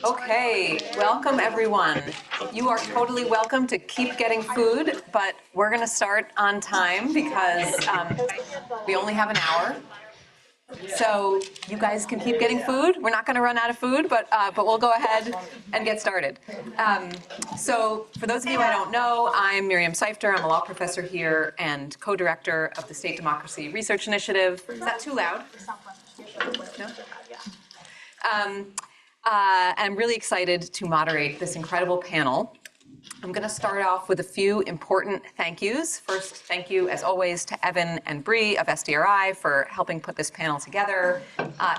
Okay, welcome everyone. You are totally welcome to keep getting food, but we're going to start on time because we only have an hour. So you guys can keep getting food. We're not going to run out of food, but we'll go ahead and get started. So for those of you I don't know, I'm Miriam Seifter. I'm a law professor here and co-director of the State Democracy Research Initiative. Is that too loud? No? I'm really excited to moderate this incredible panel. I'm going to start off with a few important thank yous. First, thank you, as always, to Evan and Bree of SDRI for helping put this panel together.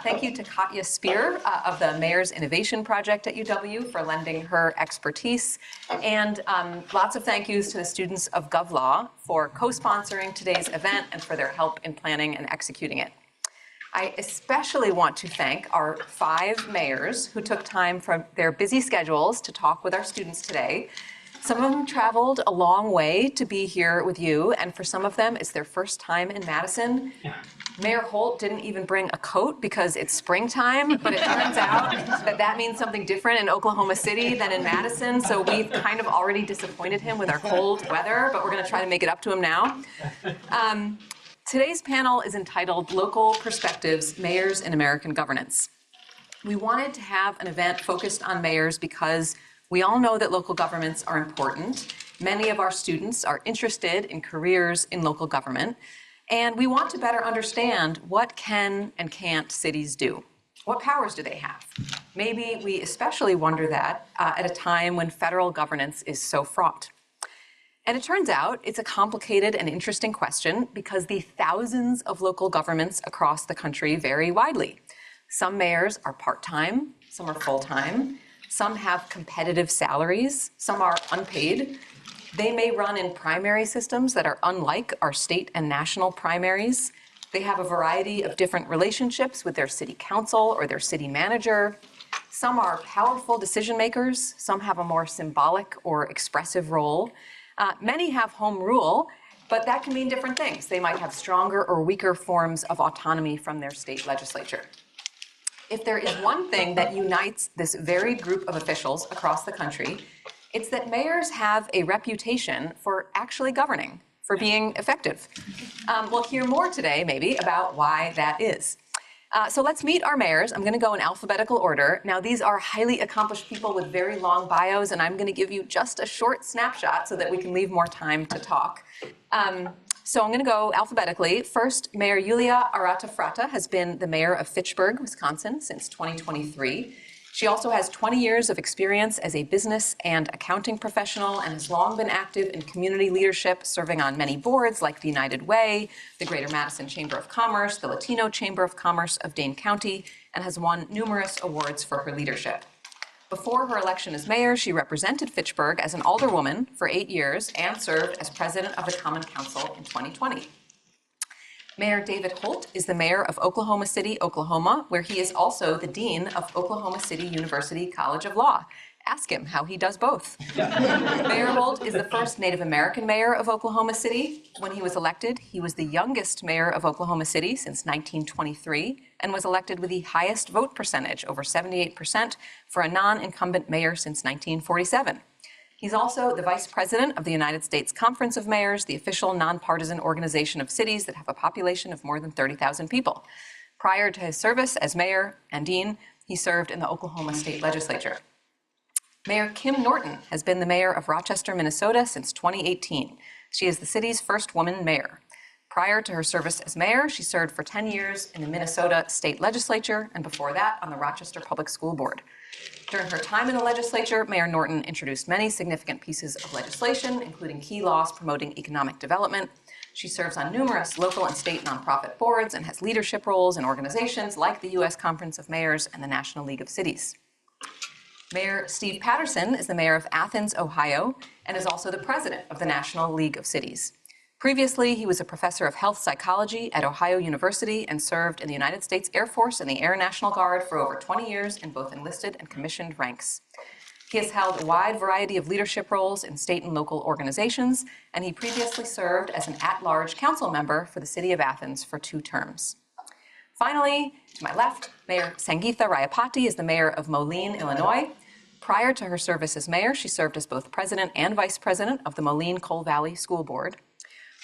Thank you to Katya Spear of the Mayor's Innovation Project at UW for lending her expertise. And lots of thank yous to the students of GovLaw for co-sponsoring today's event and for their help in planning and executing it. I especially want to thank our 5 mayors who took time from their busy schedules to talk with our students today. Some of them traveled a long way to be here with you, and for some of them, it's their first time in Madison. Mayor Holt didn't even bring a coat because it's springtime, but it turns out that that means something different in Oklahoma City than in Madison, so we've kind of already disappointed him with our cold weather, but we're going to try to make it up to him now. Today's panel is entitled Local Perspectives, Mayors in American Governance. We wanted to have an event focused on mayors because we all know that local governments are important. Many of our students are interested in careers in local government, and we want to better understand what can and can't cities do. What powers do they have? Maybe we especially wonder that at a time when federal governance is so fraught. And it turns out it's a complicated and interesting question because the thousands of local governments across the country vary widely. Some mayors are part-time, some are full-time, some have competitive salaries, some are unpaid. They may run in primary systems that are unlike our state and national primaries. They have a variety of different relationships with their city council or their city manager. Some are powerful decision makers, some have a more symbolic or expressive role. Many have home rule, but that can mean different things. They might have stronger or weaker forms of autonomy from their state legislature. If there is one thing that unites this varied group of officials across the country, it's that mayors have a reputation for actually governing, for being effective. We'll hear more today, maybe, about why that is. So let's meet our mayors. I'm going to go in alphabetical order. Now, these are highly accomplished people with very long bios, and I'm going to give you just a short snapshot so that we can leave more time to talk. So I'm going to go alphabetically. First, Mayor Yulia Arata-Fratta has been the mayor of Fitchburg, Wisconsin, since 2023. She also has 20 years of experience as a business and accounting professional and has long been active in community leadership, serving on many boards like the United Way, the Greater Madison Chamber of Commerce, the Latino Chamber of Commerce of Dane County, and has won numerous awards for her leadership. Before her election as mayor, she represented Fitchburg as an alderwoman for 8 years and served as president of the Common Council in 2020. Mayor David Holt is the mayor of Oklahoma City, Oklahoma, where he is also the dean of Oklahoma City University College of Law. Ask him how he does both. Mayor Holt is the first Native American mayor of Oklahoma City. When he was elected, he was the youngest mayor of Oklahoma City since 1923 and was elected with the highest vote percentage, over 78%, for a non-incumbent mayor since 1947. He's also the vice president of the United States Conference of Mayors, the official nonpartisan organization of cities that have a population of more than 30,000 people. Prior to his service as mayor and dean, he served in the Oklahoma State Legislature. Mayor Kim Norton has been the mayor of Rochester, Minnesota since 2018. She is the city's first woman mayor. Prior to her service as mayor, she served for 10 years in the Minnesota State Legislature and before that on the Rochester Public School Board. During her time in the legislature, Mayor Norton introduced many significant pieces of legislation, including key laws promoting economic development. She serves on numerous local and state nonprofit boards and has leadership roles in organizations like the U.S. Conference of Mayors and the National League of Cities. Mayor Steve Patterson is the mayor of Athens, Ohio, and is also the president of the National League of Cities. Previously, he was a professor of health psychology at Ohio University and served in the United States Air Force and the Air National Guard for over 20 years in both enlisted and commissioned ranks. He has held a wide variety of leadership roles in state and local organizations, and he previously served as an at-large council member for the city of Athens for 2 terms. Finally, to my left, Mayor Sangeetha Rayapati is the mayor of Moline, Illinois. Prior to her service as mayor, she served as both president and vice president of the Moline Coal Valley School Board.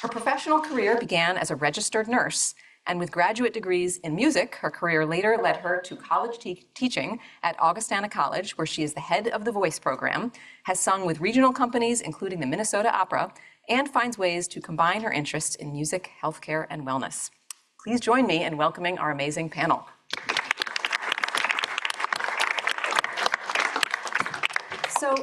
Her professional career began as a registered nurse, and with graduate degrees in music, her career later led her to college teaching at Augustana College, where she is the head of the voice program, has sung with regional companies, including the Minnesota Opera, and finds ways to combine her interests in music, healthcare, and wellness. Please join me in welcoming our amazing panel. So,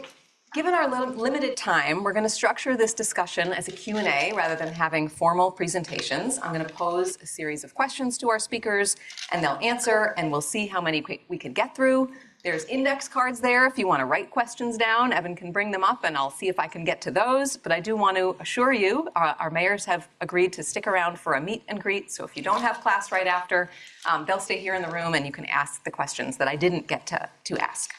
given our limited time, we're going to structure this discussion as a Q&A rather than having formal presentations. I'm going to pose a series of questions to our speakers, and they'll answer, and we'll see how many we can get through. There's index cards there if you want to write questions down. Evan can bring them up, and I'll see if I can get to those. But I do want to assure you, our mayors have agreed to stick around for a meet and greet. So if you don't have class right after, they'll stay here in the room, and you can ask the questions that I didn't get to ask.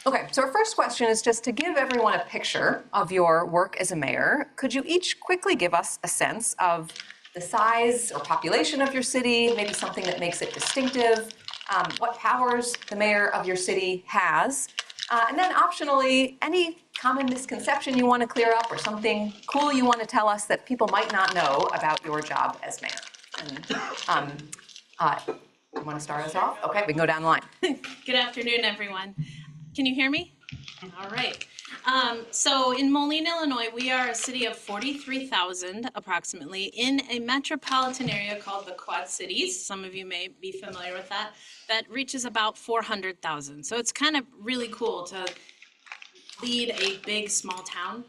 Okay, so our first question is just to give everyone a picture of your work as a mayor. Could you each quickly give us a sense of the size or population of your city, maybe something that makes it distinctive, what powers the mayor of your city has, and then optionally, any common misconception you want to clear up or something cool you want to tell us that people might not know about your job as mayor. And, you want to start us off? Okay, we can go down the line. Good afternoon, everyone. Can you hear me? All right. So in Moline, Illinois, we are a city of 43,000 approximately in a metropolitan area called the Quad Cities. Some of you may be familiar with that. That reaches about 400,000. So it's kind of really cool to lead a big small town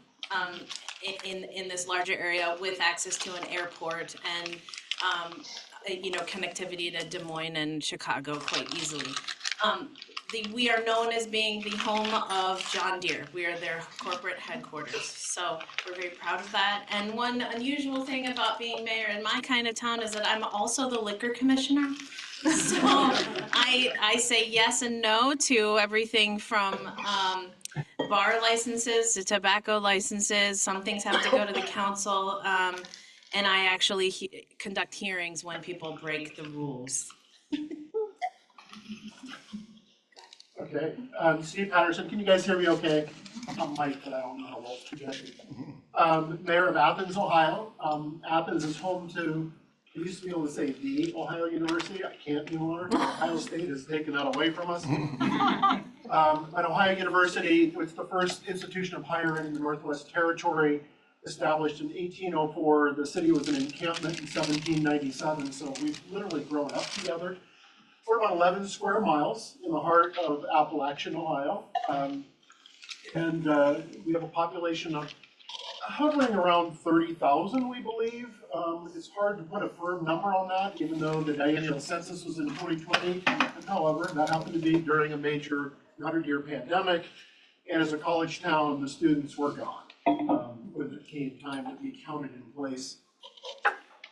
in this larger area with access to an airport and connectivity to Des Moines and Chicago quite easily. We are known as being the home of John Deere. We are their corporate headquarters. So we're very proud of that. And one unusual thing about being mayor in my kind of town is that I'm also the liquor commissioner. So I say yes and no to everything from bar licenses to tobacco licenses. Some things have to go to the council. And I actually conduct hearings when people break the rules. Okay, Steve Patterson, can you guys hear me okay? I'm Mike, but I don't know how well to get Mayor of Athens, Ohio. Athens is home to, I used to be able to say the Ohio University. I can't anymore. Ohio State has taken that away from us. At Ohio University, it's the first institution of higher ed in the Northwest Territory, established in 1804. The city was an encampment in 1797, so we've literally grown up together. We're about 11 square miles in the heart of Appalachian, Ohio. And we have a population of hovering around 30,000, we believe. It's hard to put a firm number on that, even though the annual census was in 2020. However, that happened to be during a major 100-year pandemic. And as a college town, the students were gone when it came time to be counted in place.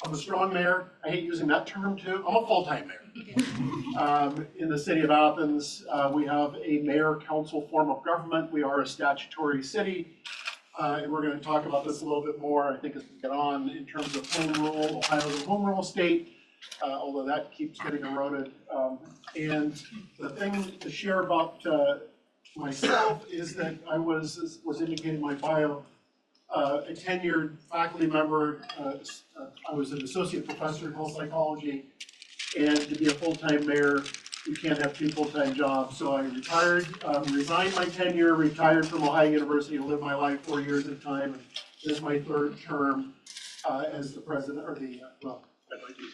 I'm a strong mayor. I hate using that term too. I'm a full-time mayor. In the city of Athens, we have a mayor-council form of government. We are a statutory city, and we're going to talk about this a little bit more, I think, as we get on in terms of home rule. Ohio's a home rule state, although that keeps getting eroded. And the thing to share about myself is that I was indicated in my bio, a tenured faculty member. I was an associate professor in health psychology, and to be a full-time mayor, you can't have two full-time jobs. So I retired, resigned my tenure, retired from Ohio University to live my life 4 years at a time. And this is my third term as the president, or the, well, I'd like to be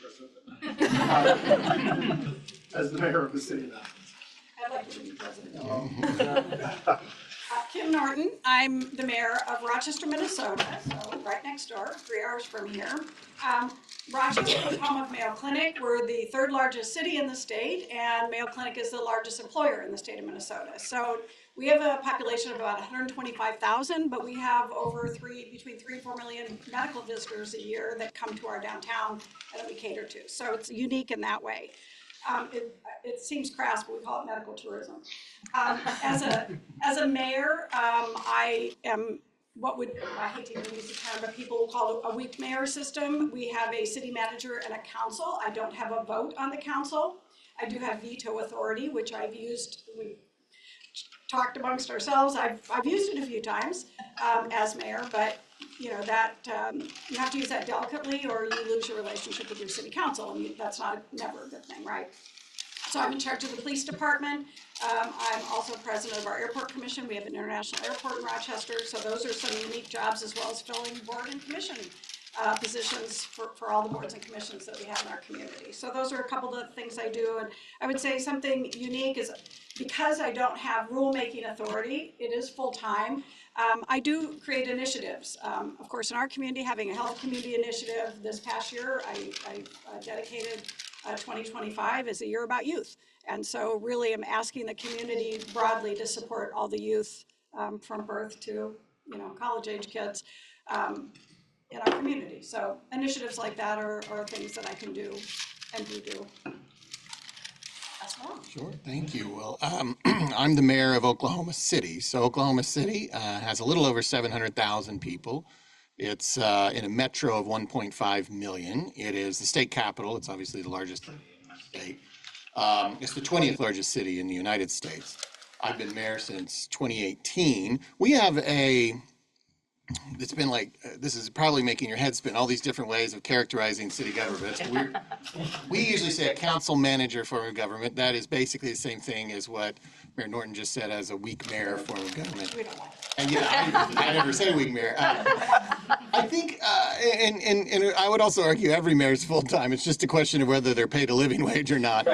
president, as the mayor of the city of Athens. I'd like to be president. Kim Norton. I'm the mayor of Rochester, Minnesota, so right next door, 3 hours from here. Rochester is home of Mayo Clinic. We're the third largest city in the state, and Mayo Clinic is the largest employer in the state of Minnesota. So we have a population of about 125,000, but we have over between 3 and 4 million medical visitors a year that come to our downtown and that we cater to. So it's unique in that way. It seems crass, but we call it medical tourism. As a mayor, I am what would, I hate to even use the term, but people will call it a weak mayor system. We have a city manager and a council. I don't have a vote on the council. I do have veto authority, which I've used, we talked amongst ourselves. I've used it a few times as mayor, but you know, that, you have to use that delicately or you lose your relationship with your city council, and that's never a good thing, right? So I'm in charge of the police department. I'm also president of our airport commission. We have an international airport in Rochester, so those are some unique jobs, as well as filling board and commission positions for all the boards and commissions that we have in our community. So those are a couple of the things I do, and I would say something unique is because I don't have rulemaking authority, it is full-time. I do create initiatives. Of course, in our community, having a health community initiative this past year, I dedicated 2025 as a year about youth. And so really I'm asking the community broadly to support all the youth from birth to, you know, college age kids in our community. So initiatives like that are things that I can do and do. That's all. Sure, thank you. Well, I'm the mayor of Oklahoma City. So Oklahoma City has a little over 700,000 people. It's in a metro of 1.5 million. It is the state capital. It's obviously the largest city in the state. It's the 20th largest city in the United States. I've been mayor since 2018. We have it's been like, this is probably making your head spin, all these different ways of characterizing city government. We usually say a council manager form of government. That is basically the same thing as what Mayor Norton just said as a weak mayor form of government. We don't like it. And yeah, I never say weak mayor. I think, and I would also argue every mayor is full-time. It's just a question of whether they're paid a living wage or not.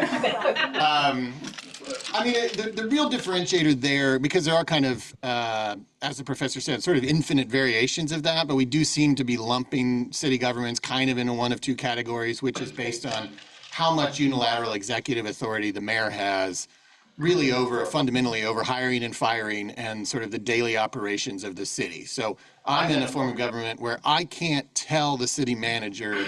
I mean, the real differentiator there, because there are kind of, as the professor said, sort of infinite variations of that, but we do seem to be lumping city governments kind of into one of two categories, which is based on how much unilateral executive authority the mayor has really fundamentally over hiring and firing and sort of the daily operations of the city. So I'm in a form of government where I can't tell the city manager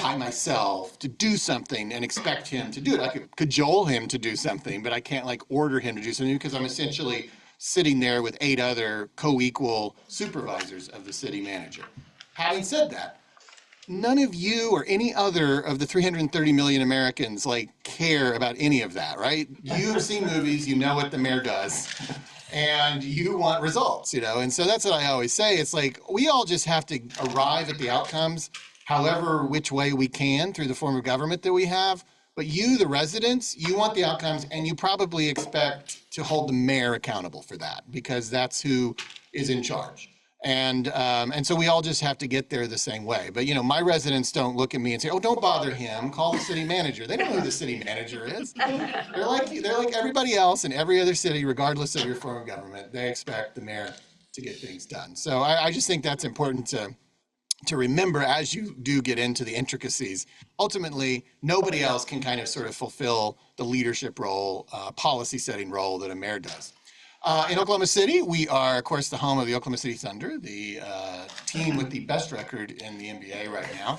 by myself to do something and expect him to do it. I could cajole him to do something, but I can't like order him to do something because I'm essentially sitting there with 8 other co-equal supervisors of the city manager. Having said that, none of you or any other of the 330 million Americans like care about any of that, right? You've seen movies, you know what the mayor does, and you want results, you know? And so that's what I always say. It's like, we all just have to arrive at the outcomes however which way we can through the form of government that we have. But you, the residents, you want the outcomes, and you probably expect to hold the mayor accountable for that because that's who is in charge. And so we all just have to get there the same way. But, you know, my residents don't look at me and say, oh, don't bother him, call the city manager. They don't know who the city manager is. They're like everybody else in every other city, regardless of your form of government. They expect the mayor to get things done. So I just think that's important to remember as you do get into the intricacies. Ultimately, nobody else can kind of sort of fulfill the leadership role, policy setting role that a mayor does. In Oklahoma City, we are, of course, the home of the Oklahoma City Thunder, the team with the best record in the NBA right now.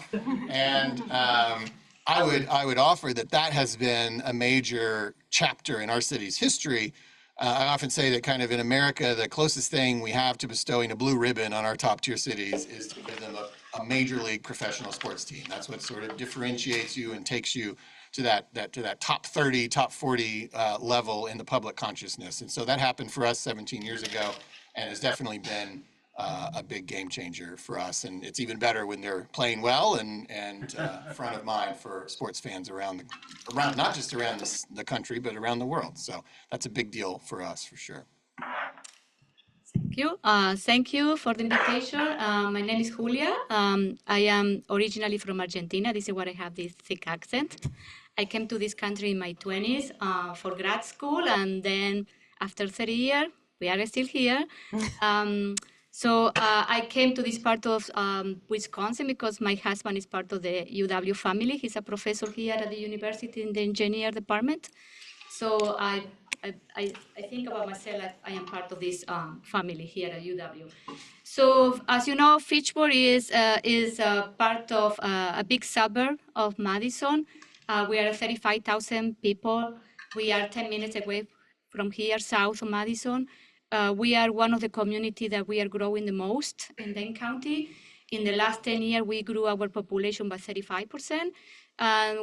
And I would offer that has been a major chapter in our city's history. I often say that kind of in America, the closest thing we have to bestowing a blue ribbon on our top tier cities is to give them a major league professional sports team. That's what sort of differentiates you and takes you to that top 30, top 40 level in the public consciousness. And so that happened for us 17 years ago and has definitely been a big game changer for us. And it's even better when they're playing well and front of mind for sports fans around not just around the country, but around the world. So that's a big deal for us, for sure. Thank you. Thank you for the invitation. My name is Julia. I am originally from Argentina. This is why I have this thick accent. I came to this country in my 20s for grad school, and then after 30 years, we are still here. So I came to this part of Wisconsin because my husband is part of the UW family. He's a professor here at the university in the engineer department. So I think about myself like I am part of this family here at UW. So as you know, Fitchburg is part of a big suburb of Madison. We are 35,000 people. We are 10 minutes away from here, south of Madison. we are one of the communities that we are growing the most in Dane County. In the last 10 years, we grew our population by 35%.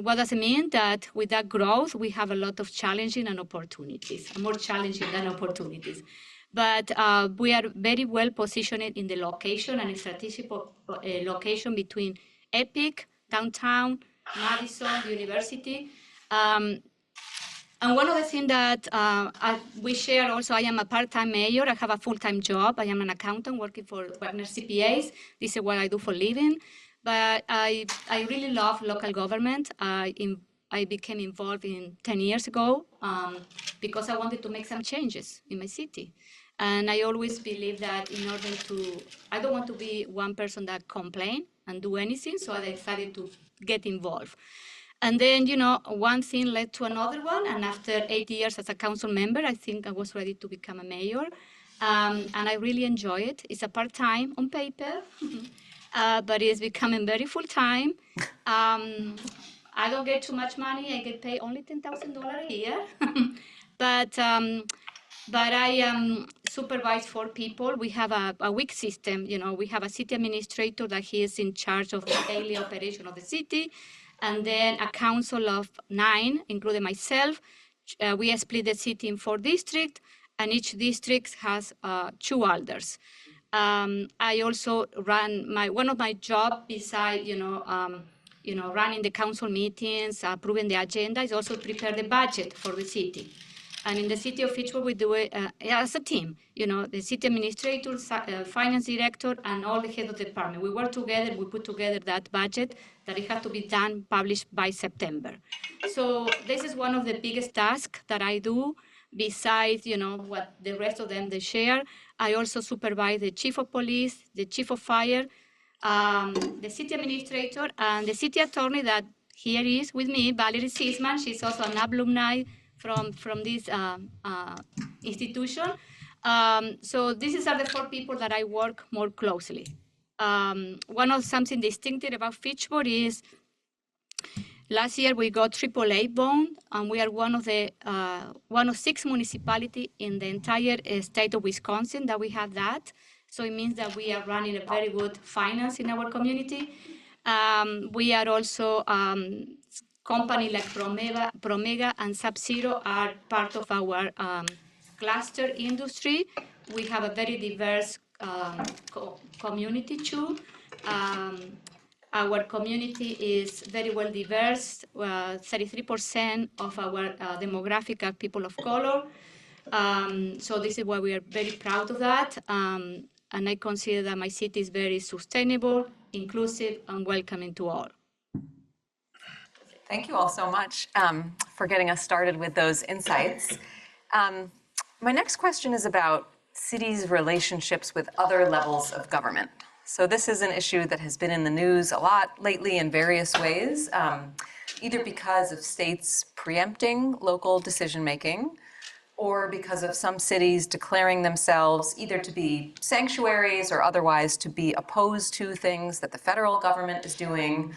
What does it mean? That with that growth, we have a lot of challenges and opportunities, more challenging than opportunities. But we are very well positioned in the location and strategic location between Epic, downtown, Madison, the university. And one of the things that we share also, I am a part-time mayor. I have a full-time job. I am an accountant working for Wagner CPAs. This is what I do for a living. But I really love local government. I became involved 10 years ago because I wanted to make some changes in my city. And I always believe that in order I don't want to be one person that complain and do anything, so I decided to get involved. And then, one thing led to another one. And after 8 years as a council member, I think I was ready to become a mayor. And I really enjoy it. It's a part-time on paper, but it's becoming very full-time. I don't get too much money. I get paid only $10,000 a year. But I supervise 4 people. We have a week system. We have a city administrator that he is in charge of the daily operation of the city. And then a council of 9, including myself. We split the city in 4 districts, and each district has 2 elders. I also run one of my jobs besides, running the council meetings, approving the agenda, is also prepare the budget for the city. And in the city of Fitchburg, we do it as a team. The city administrator, finance director, and all the head of the department. We work together. We put together that budget that it has to be done, published by September. So this is one of the biggest tasks that I do. Besides, what the rest of them they share, I also supervise the chief of police, the chief of fire, the city administrator, and the city attorney that here is with me, Valerie Sisman. She's also an alumni from this institution. So these are the 4 people that I work more closely. Something distinctive about Fitchburg is last year we got AAA bond, and we are one of 6 municipalities in the entire state of Wisconsin that we have that. So it means that we are running a very good finance in our community. We are also company like Promega and Sub-Zero are part of our cluster industry. We have a very diverse community too. Our community is very well diverse. 33% of our demographic are people of color. So this is why we are very proud of that. And I consider that my city is very sustainable, inclusive, and welcoming to all. Thank you all so much for getting us started with those insights. My next question is about cities' relationships with other levels of government. So this is an issue that has been in the news a lot lately in various ways, either because of states preempting local decision-making, or because of some cities declaring themselves either to be sanctuaries or otherwise to be opposed to things that the federal government is doing,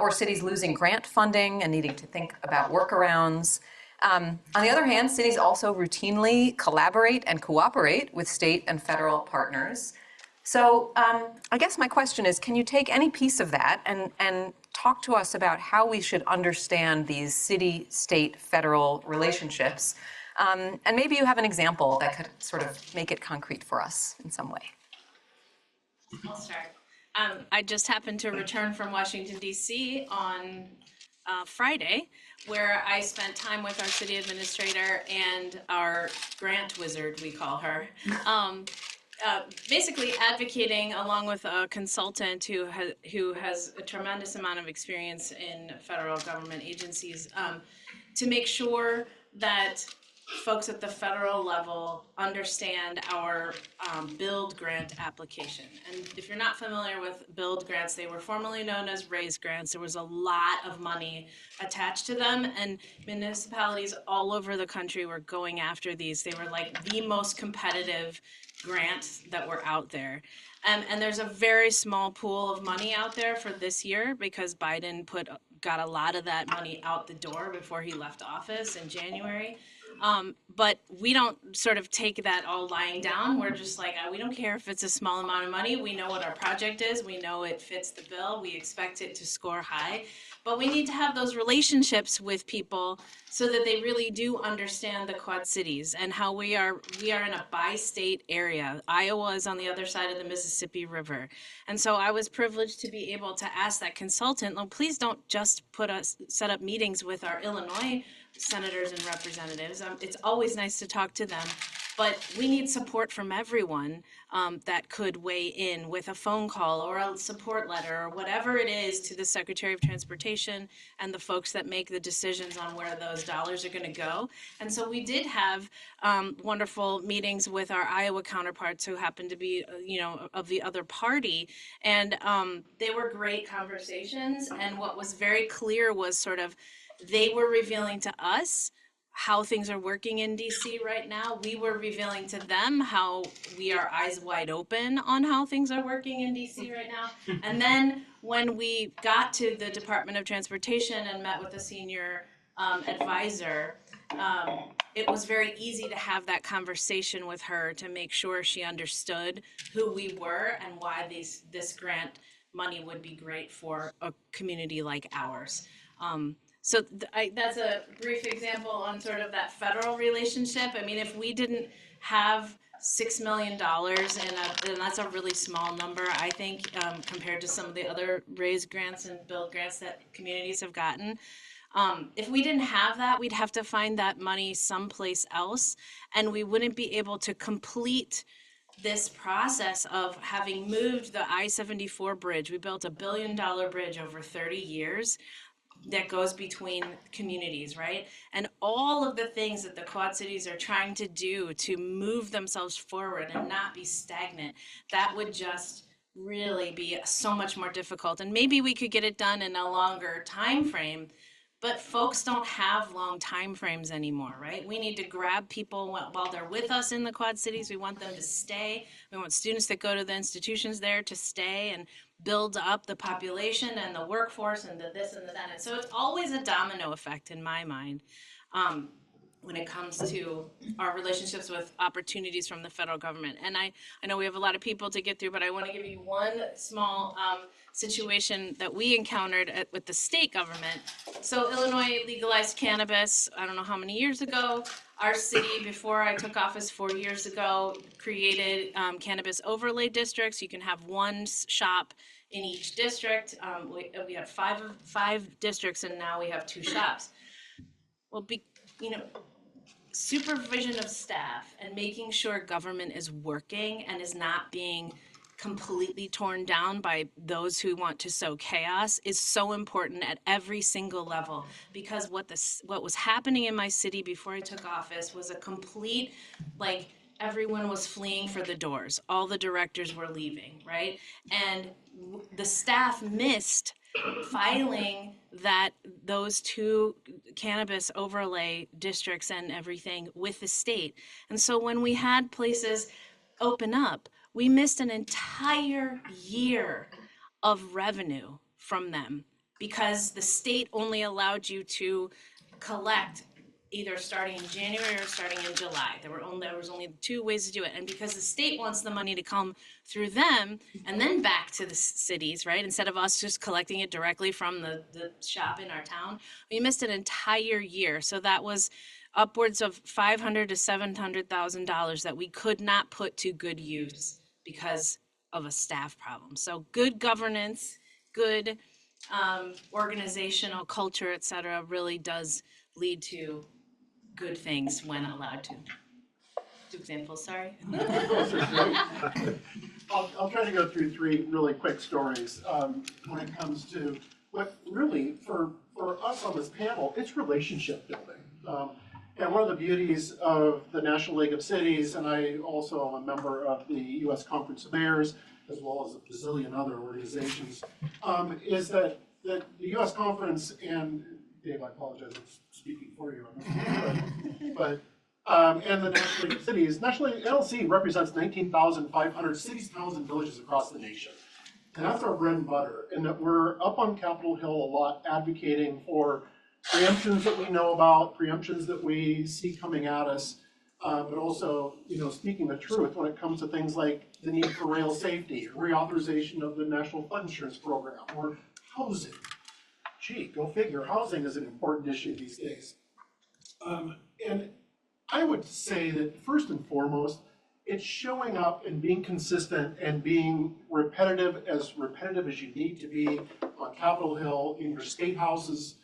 or cities losing grant funding and needing to think about workarounds. On the other hand, cities also routinely collaborate and cooperate with state and federal partners. So I guess my question is, can you take any piece of that and talk to us about how we should understand these city, state, federal relationships? And maybe you have an example that could sort of make it concrete for us in some way. I'll start. I just happened to return from Washington, D.C. on Friday, where I spent time with our city administrator and our grant wizard, we call her, basically advocating along with a consultant who has a tremendous amount of experience in federal government agencies to make sure that folks at the federal level understand our BUILD grant application. And if you're not familiar with BUILD grants, they were formerly known as RAISE grants. There was a lot of money attached to them, and municipalities all over the country were going after these. They were like the most competitive grants that were out there. And there's a very small pool of money out there for this year because Biden got a lot of that money out the door before he left office in January. But we don't sort of take that all lying down. We're just like, we don't care if it's a small amount of money. We know what our project is. We know it fits the bill. We expect it to score high. But we need to have those relationships with people so that they really do understand the Quad Cities and how we are in a bi-state area. Iowa is on the other side of the Mississippi River. And so I was privileged to be able to ask that consultant, "Oh, please don't just set up meetings with our Illinois senators and representatives. It's always nice to talk to them, but we need support from everyone that could weigh in with a phone call or a support letter or whatever it is to the Secretary of Transportation and the folks that make the decisions on where those dollars are going to go." And so we did have wonderful meetings with our Iowa counterparts who happened to be, of the other party. And they were great conversations. And what was very clear was sort of, they were revealing to us how things are working in DC right now. We were revealing to them how we are eyes wide open on how things are working in DC right now. And then when we got to the Department of Transportation and met with the senior advisor, it was very easy to have that conversation with her to make sure she understood who we were and why this grant money would be great for a community like ours. So that's a brief example on sort of that federal relationship. I mean, if we didn't have $6 million, and that's a really small number, I think, compared to some of the other raised grants and build grants that communities have gotten. If we didn't have that, we'd have to find that money someplace else, and we wouldn't be able to complete this process of having moved the I-74 bridge. We built $1 billion bridge over 30 years. That goes between communities, right? And all of the things that the Quad Cities are trying to do to move themselves forward and not be stagnant, that would just really be so much more difficult. And maybe we could get it done in a longer time frame, but folks don't have long time frames anymore, right? We need to grab people while they're with us in the Quad Cities. We want them to stay. We want students that go to the institutions there to stay and build up the population and the workforce and the this and the that. And so it's always a domino effect in my mind when it comes to our relationships with opportunities from the federal government. And I know we have a lot of people to get through, but I want to give you one small situation that we encountered with the state government. So Illinois legalized cannabis, I don't know how many years ago. Our city, before I took office 4 years ago, created cannabis overlay districts. You can have one shop in each district. We have five districts, and now we have 2 shops. Well, supervision of staff and making sure government is working and is not being completely torn down by those who want to sow chaos is so important at every single level. Because what was happening in my city before I took office was a complete, everyone was fleeing for the doors. All the directors were leaving, right? And the staff missed filing those 2 cannabis overlay districts and everything with the state. And so when we had places open up, we missed an entire year of revenue from them because the state only allowed you to collect either starting in January or starting in July. There was only 2 ways to do it. And because the state wants the money to come through them and then back to the cities, right? Instead of us just collecting it directly from the shop in our town, we missed an entire year. So that was upwards of $500,000 to $700,000 that we could not put to good use because of a staff problem. So good governance, good organizational culture, et cetera, really does lead to good things when allowed to. 2 examples, sorry. I'll try to go through 3 really quick stories when it comes to what really, for us on this panel, it's relationship building. And one of the beauties of the National League of Cities, and I also am a member of the U.S. Conference of Mayors, as well as a bazillion other organizations, is that the U.S. Conference, and Dave, I apologize, I'm speaking for you on this, but and the National League of Cities, NLC represents 19,500 cities, towns, and villages across the nation. And that's our bread and butter, and that we're up on Capitol Hill a lot advocating for preemptions that we know about, preemptions that we see coming at us, but also, speaking the truth when it comes to things like the need for rail safety, reauthorization of the National Flood Insurance Program, or housing. Gee, go figure, housing is an important issue these days. And I would say that first and foremost, it's showing up and being consistent and being repetitive as you need to be on Capitol Hill, in your state houses.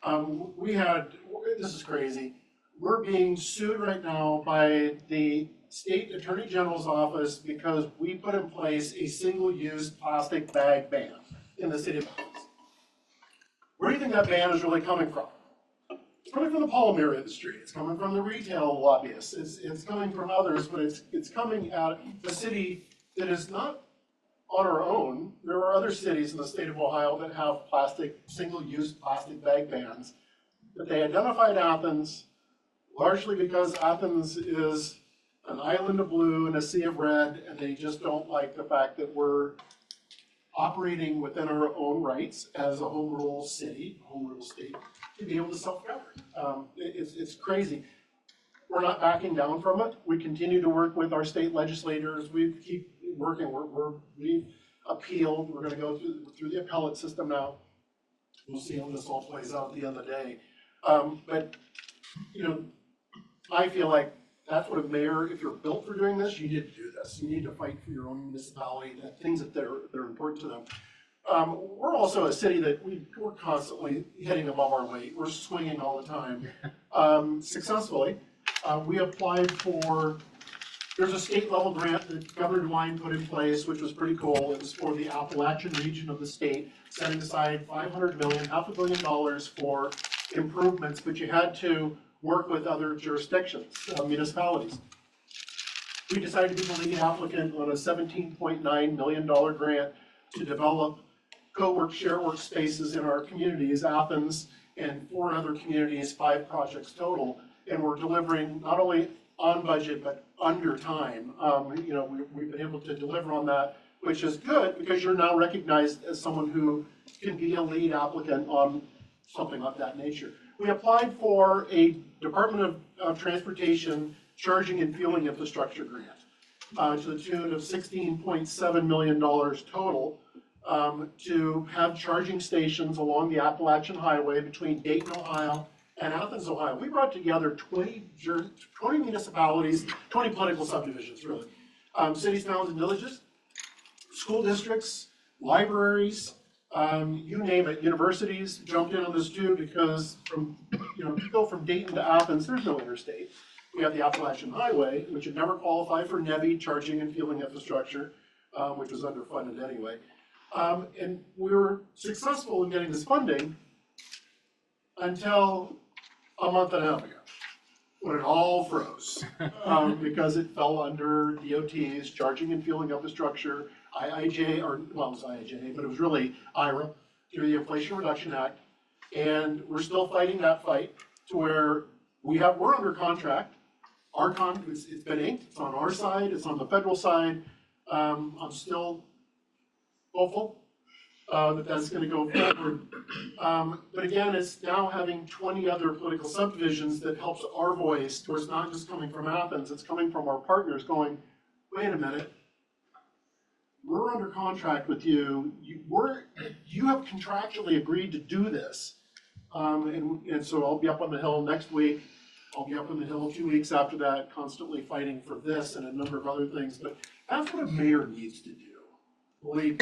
This is crazy. We're being sued right now by the State Attorney General's office because we put in place a single-use plastic bag ban in the city of Athens. Where do you think that ban is really coming from? It's coming from the polymer industry. It's coming from the retail lobbyists. It's coming from others, but it's coming at a city that is not on our own. There are other cities in the state of Ohio that have single-use plastic bag bans. But they identified Athens largely because Athens is an island of blue and a sea of red, and they just don't like the fact that we're operating within our own rights as a home rule city, home rule state, to be able to self-govern. It's crazy. We're not backing down from it. We continue to work with our state legislators. We keep working. We've appealed. We're going to go through the appellate system now. We'll see how this all plays out at the end of the day. But I feel like that's what a mayor, if you're built for doing this, you need to do this. You need to fight for your own municipality, the things that are important to them. We're also a city that we're constantly hitting above our weight. We're swinging all the time. Successfully, we applied there's a state level grant that Governor DeWine put in place, which was pretty cool. It was for the Appalachian region of the state, setting aside $500 million, $500 million for improvements, but you had to work with other jurisdictions, municipalities. We decided to be the lead applicant on a $17.9 million grant to develop share work spaces in our communities, Athens and 4 other communities, 5 projects total. And we're delivering not only on budget, but under time. We've been able to deliver on that, which is good because you're now recognized as someone who can be a lead applicant on something of that nature. We applied for a Department of Transportation charging and fueling infrastructure grant to the tune of $16.7 million total to have charging stations along the Appalachian Highway between Dayton, Ohio and Athens, Ohio. We brought together 20 municipalities, 20 political subdivisions, really. Cities, towns, and villages, school districts, libraries, you name it, universities jumped in on this too because to go from Dayton to Athens, there's no interstate. We have the Appalachian Highway, which would never qualify for NEVI charging and fueling infrastructure, which was underfunded anyway. And we were successful in getting this funding until a month and a half ago, when it all froze, because it fell under DOT's charging and fueling infrastructure, IIJ, it was IIJ, but it was really IRA, through the Inflation Reduction Act. And we're still fighting that fight to where we're under contract. It's been inked, it's on our side, it's on the federal side. I'm still hopeful that that's going to go forward. But again, it's now having 20 other political subdivisions that helps our voice, where it's not just coming from Athens, it's coming from our partners going, wait a minute, we're under contract with you, you have contractually agreed to do this. And so I'll be up on the Hill next week. I'll be up on the Hill 2 weeks after that, constantly fighting for this and a number of other things. But that's what a mayor needs to do. Believe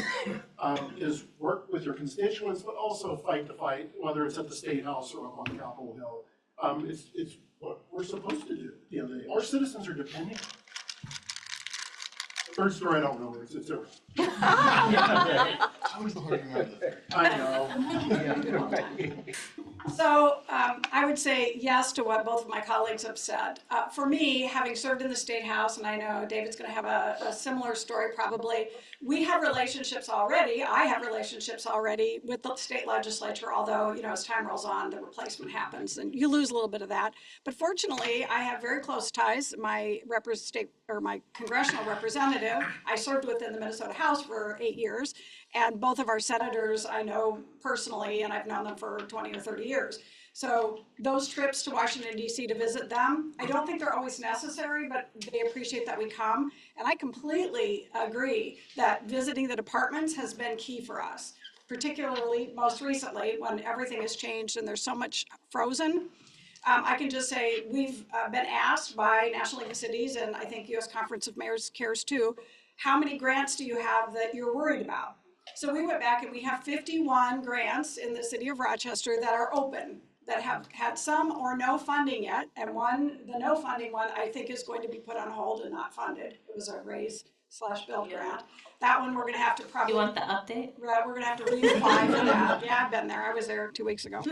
is work with your constituents, but also fight the fight, whether it's at the State House or up on Capitol Hill. It's what we're supposed to do. Our citizens are depending. Third story, I don't know. It's over. Always the hard one. I know. So I would say yes to what both of my colleagues have said. For me, having served in the State House, and I know David's going to have a similar story probably, we have relationships already. I have relationships already with the state legislature, although, as time rolls on, the replacement happens and you lose a little bit of that. But fortunately, I have very close ties. My congressional representative, I served within the Minnesota House for 8 years. And both of our senators I know personally, and I've known them for 20 or 30 years. So those trips to Washington DC to visit them, I don't think they're always necessary, but they appreciate that we come. And I completely agree that visiting the departments has been key for us, particularly most recently when everything has changed and there's so much frozen. I can just say we've been asked by National League of Cities, and I think US Conference of Mayors cares too, how many grants do you have that you're worried about? So we went back and we have 51 grants in the city of Rochester that are open, that have had some or no funding yet. And the no funding one, I think is going to be put on hold and not funded. It was a raise/build grant. That one we're gonna have to probably. You want the update? Right, we're gonna have to reapply for that. Yeah, I've been there. I was there 2 weeks ago.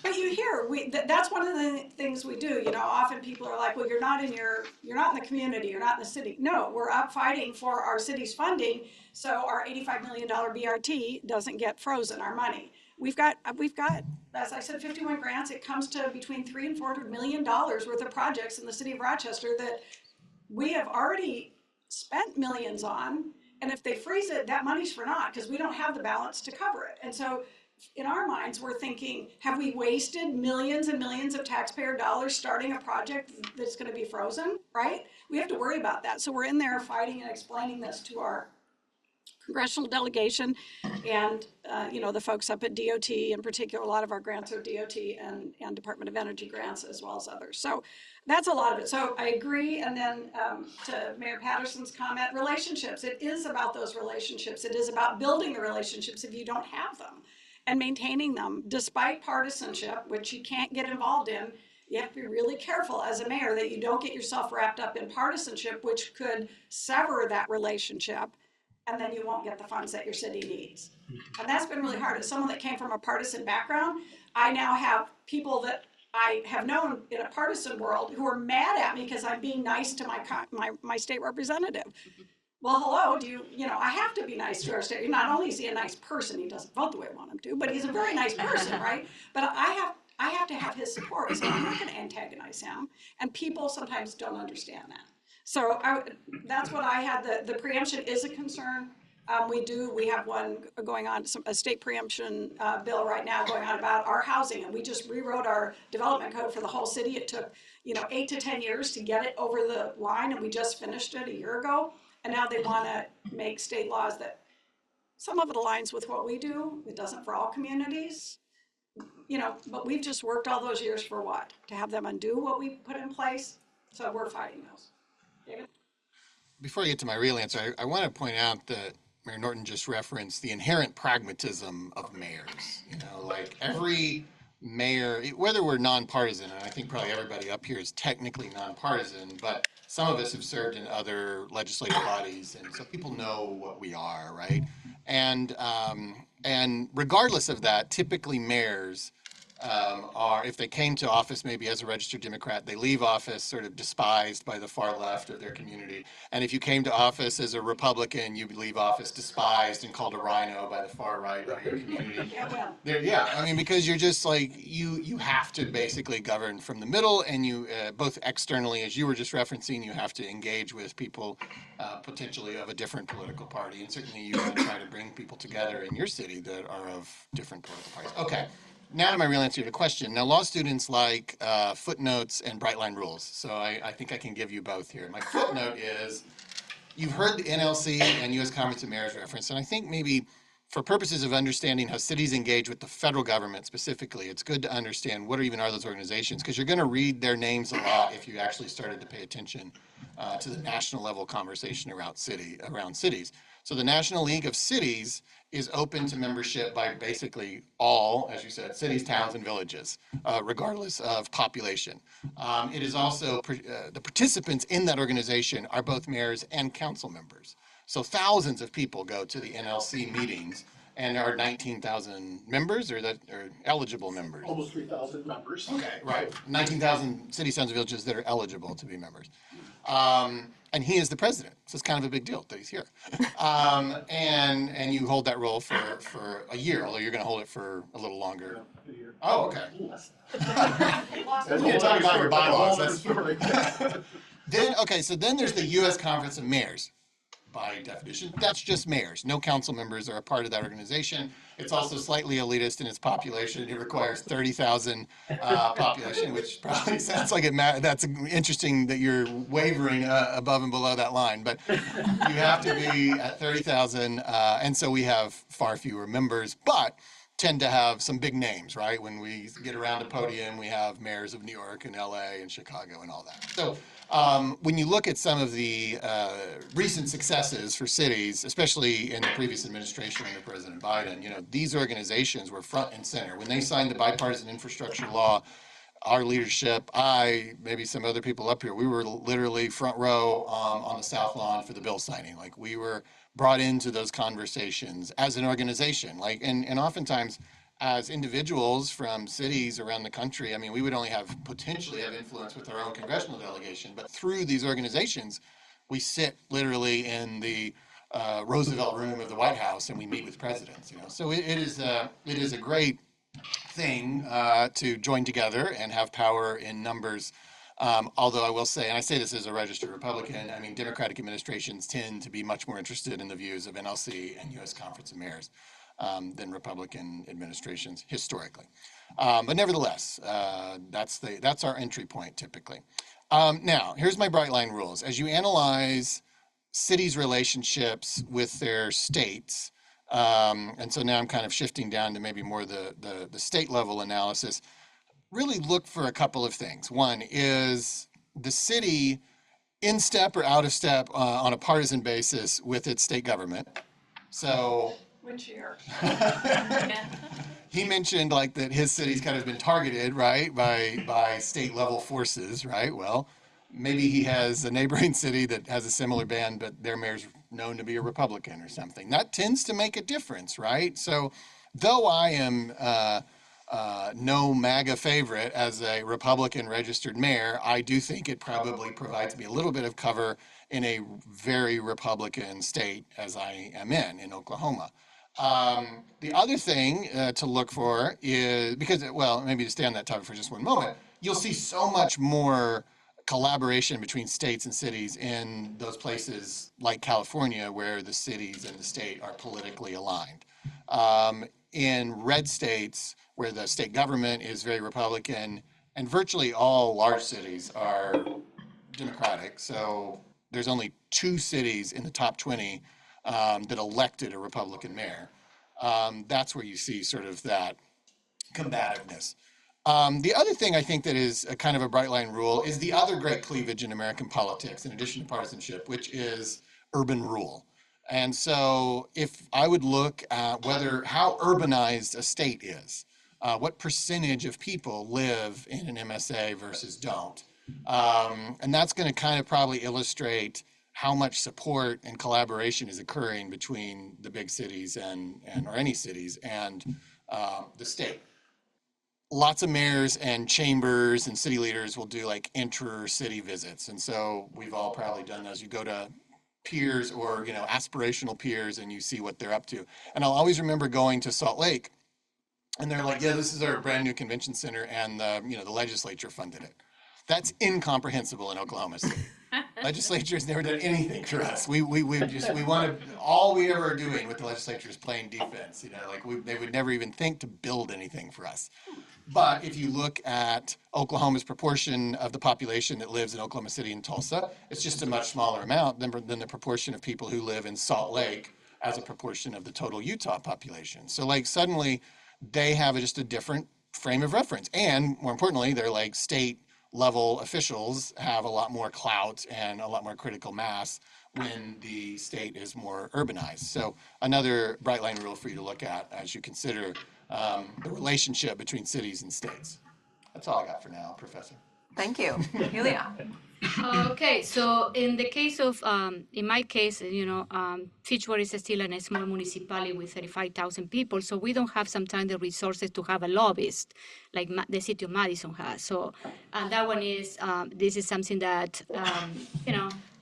But you hear, that's one of the things we do. You know, often people are like, well, you're not in the community, you're not in the city. No, we're up fighting for our city's funding, so our $85 million BRT doesn't get frozen, our money. We've got, as I said, 51 grants. It comes to between $300 and $400 million worth of projects in the city of Rochester that we have already spent millions on. And if they freeze it, that money's for naught, because we don't have the balance to cover it. And so in our minds, we're thinking, have we wasted millions and millions of taxpayer dollars starting a project that's gonna be frozen, right? We have to worry about that. So we're in there fighting and explaining this to our congressional delegation and, the folks up at DOT in particular. A lot of our grants are DOT and Department of Energy grants as well as others. So that's a lot of it. So I agree. And then to Mayor Patterson's comment, relationships. It is about those relationships. It is about building the relationships if you don't have them and maintaining them despite partisanship, which you can't get involved in. You have to be really careful as a mayor that you don't get yourself wrapped up in partisanship, which could sever that relationship, and then you won't get the funds that your city needs. And that's been really hard. As someone that came from a partisan background, I now have people that I have known in a partisan world who are mad at me because I'm being nice to my state representative. Well, hello, I have to be nice to our state. Not only is he a nice person, he doesn't vote the way I want him to, but he's a very nice person, right? But I have to have his support, so I'm not gonna antagonize him. And people sometimes don't understand that. So that's what I had. The preemption is a concern. We have one going on, a state preemption bill right now going on about our housing, and we just rewrote our development code for the whole city. It took 8 to 10 years to get it over the line, and we just finished it a year ago. And now they want to make state laws that some of it aligns with what we do. It doesn't for all communities, but we've just worked all those years for what? To have them undo what we put in place. So we're fighting those. David? Before I get to my real answer, I want to point out that Mayor Norton just referenced the inherent pragmatism of mayors. Like every mayor, whether we're nonpartisan, and I think probably everybody up here is technically nonpartisan, but some of us have served in other legislative bodies, and so people know what we are, right? And regardless of that, typically mayors are, if they came to office maybe as a registered Democrat, they leave office sort of despised by the far left of their community. And if you came to office as a Republican, you would leave office despised and called a rhino by the far right of your community. Because you're just like, you have to basically govern from the middle, and you, both externally, as you were just referencing, you have to engage with people potentially of a different political party. And certainly you want to try to bring people together in your city that are of different political parties. Okay. Now to my real answer to the question. Now, law students like footnotes and bright line rules. So I think I can give you both here. My footnote is, you've heard the NLC and U.S. Conference of Mayors reference, and I think maybe for purposes of understanding how cities engage with the federal government specifically, it's good to understand what are those organizations, because you're going to read their names a lot if you actually started to pay attention to the national level conversation around cities. So the National League of Cities is open to membership by basically all, as you said, cities, towns, and villages, regardless of population. It is also, the participants in that organization are both mayors and council members. So thousands of people go to the NLC meetings, and there are 19,000 members, or eligible members. Almost 3,000 members. Okay, right. 19,000 cities, towns, and villages that are eligible to be members. And he is the president, so it's kind of a big deal that he's here. And you hold that role for a year, although you're going to hold it for a little longer. A year. Oh, okay. That's You're talking about your bylaws. story. So then there's the U.S. Conference of Mayors. by definition. That's just mayors. No council members are a part of that organization. It's also slightly elitist in its population. It requires 30,000 population, which probably sounds like that's interesting that you're wavering above and below that line. But you have to be at 30,000, and so we have far fewer members, but tend to have some big names, right? When we get around the podium, we have mayors of New York and LA and Chicago and all that. So when you look at some of the recent successes for cities, especially in the previous administration under President Biden, these organizations were front and center. When they signed the bipartisan infrastructure law, our leadership, maybe some other people up here, we were literally front row on the South Lawn for the bill signing. Like, we were brought into those conversations as an organization. And oftentimes as individuals from cities around the country, I mean, we would only potentially have influence with our own congressional delegation, but through these organizations, we sit literally in the Roosevelt room of the White House and we meet with presidents. So it is a great thing to join together and have power in numbers. Although I will say, and I say this as a registered Republican, I mean, Democratic administrations tend to be much more interested in the views of NLC and U.S. Conference of Mayors than Republican administrations historically. But nevertheless, that's our entry point typically. Now, here's my bright line rules. As you analyze cities' relationships with their states, and so now I'm kind of shifting down to maybe more the state level analysis, really look for a couple of things. One is the city in step or out of step on a partisan basis with its state government. So Which year? he mentioned like that his city's kind of been targeted, right, by state level forces, right? Well, maybe he has a neighboring city that has a similar ban, but their mayor's known to be a Republican or something. That tends to make a difference, right? So though I am no MAGA favorite as a Republican registered mayor, I do think it probably provides me a little bit of cover in a very Republican state as I am in Oklahoma. The other thing to look for is, maybe to stay on that topic for just one moment, you'll see so much more collaboration between states and cities in those places like California where the cities and the state are politically aligned. In red states where the state government is very Republican and virtually all large cities are Democratic, so there's only 2 cities in the top 20 that elected a Republican mayor. That's where you see sort of that combativeness. The other thing I think that is a kind of a bright line rule is the other great cleavage in American politics, in addition to partisanship, which is urban rule. And so if I would look at how urbanized a state is, what percentage of people live in an MSA versus don't, and that's going to kind of probably illustrate how much support and collaboration is occurring between the big cities or any cities and the state. Lots of mayors and chambers and city leaders will do like inter-city visits. And so we've all probably done those. You go to peers or, aspirational peers and you see what they're up to. And I'll always remember going to Salt Lake and they're like, yeah, this is our brand new convention center and the legislature funded it. That's incomprehensible in Oklahoma City. Legislature has never done anything for us. We want to, all we ever are doing with the legislature is playing defense. They would never even think to build anything for us. But if you look at Oklahoma's proportion of the population that lives in Oklahoma City and Tulsa, it's just a much smaller amount than the proportion of people who live in Salt Lake as a proportion of the total Utah population. So suddenly they have just a different frame of reference. And more importantly, they're like state level officials have a lot more clout and a lot more critical mass when the state is more urbanized. So another bright line rule for you to look at as you consider the relationship between cities and states. That's all I got for now, Professor. Thank you. Julia. Okay, so in the case of, in my case, Fitchburg is still a small municipality with 35,000 people, so we don't have sometimes the resources to have a lobbyist like the city of Madison has. So, and that one is, this is something that,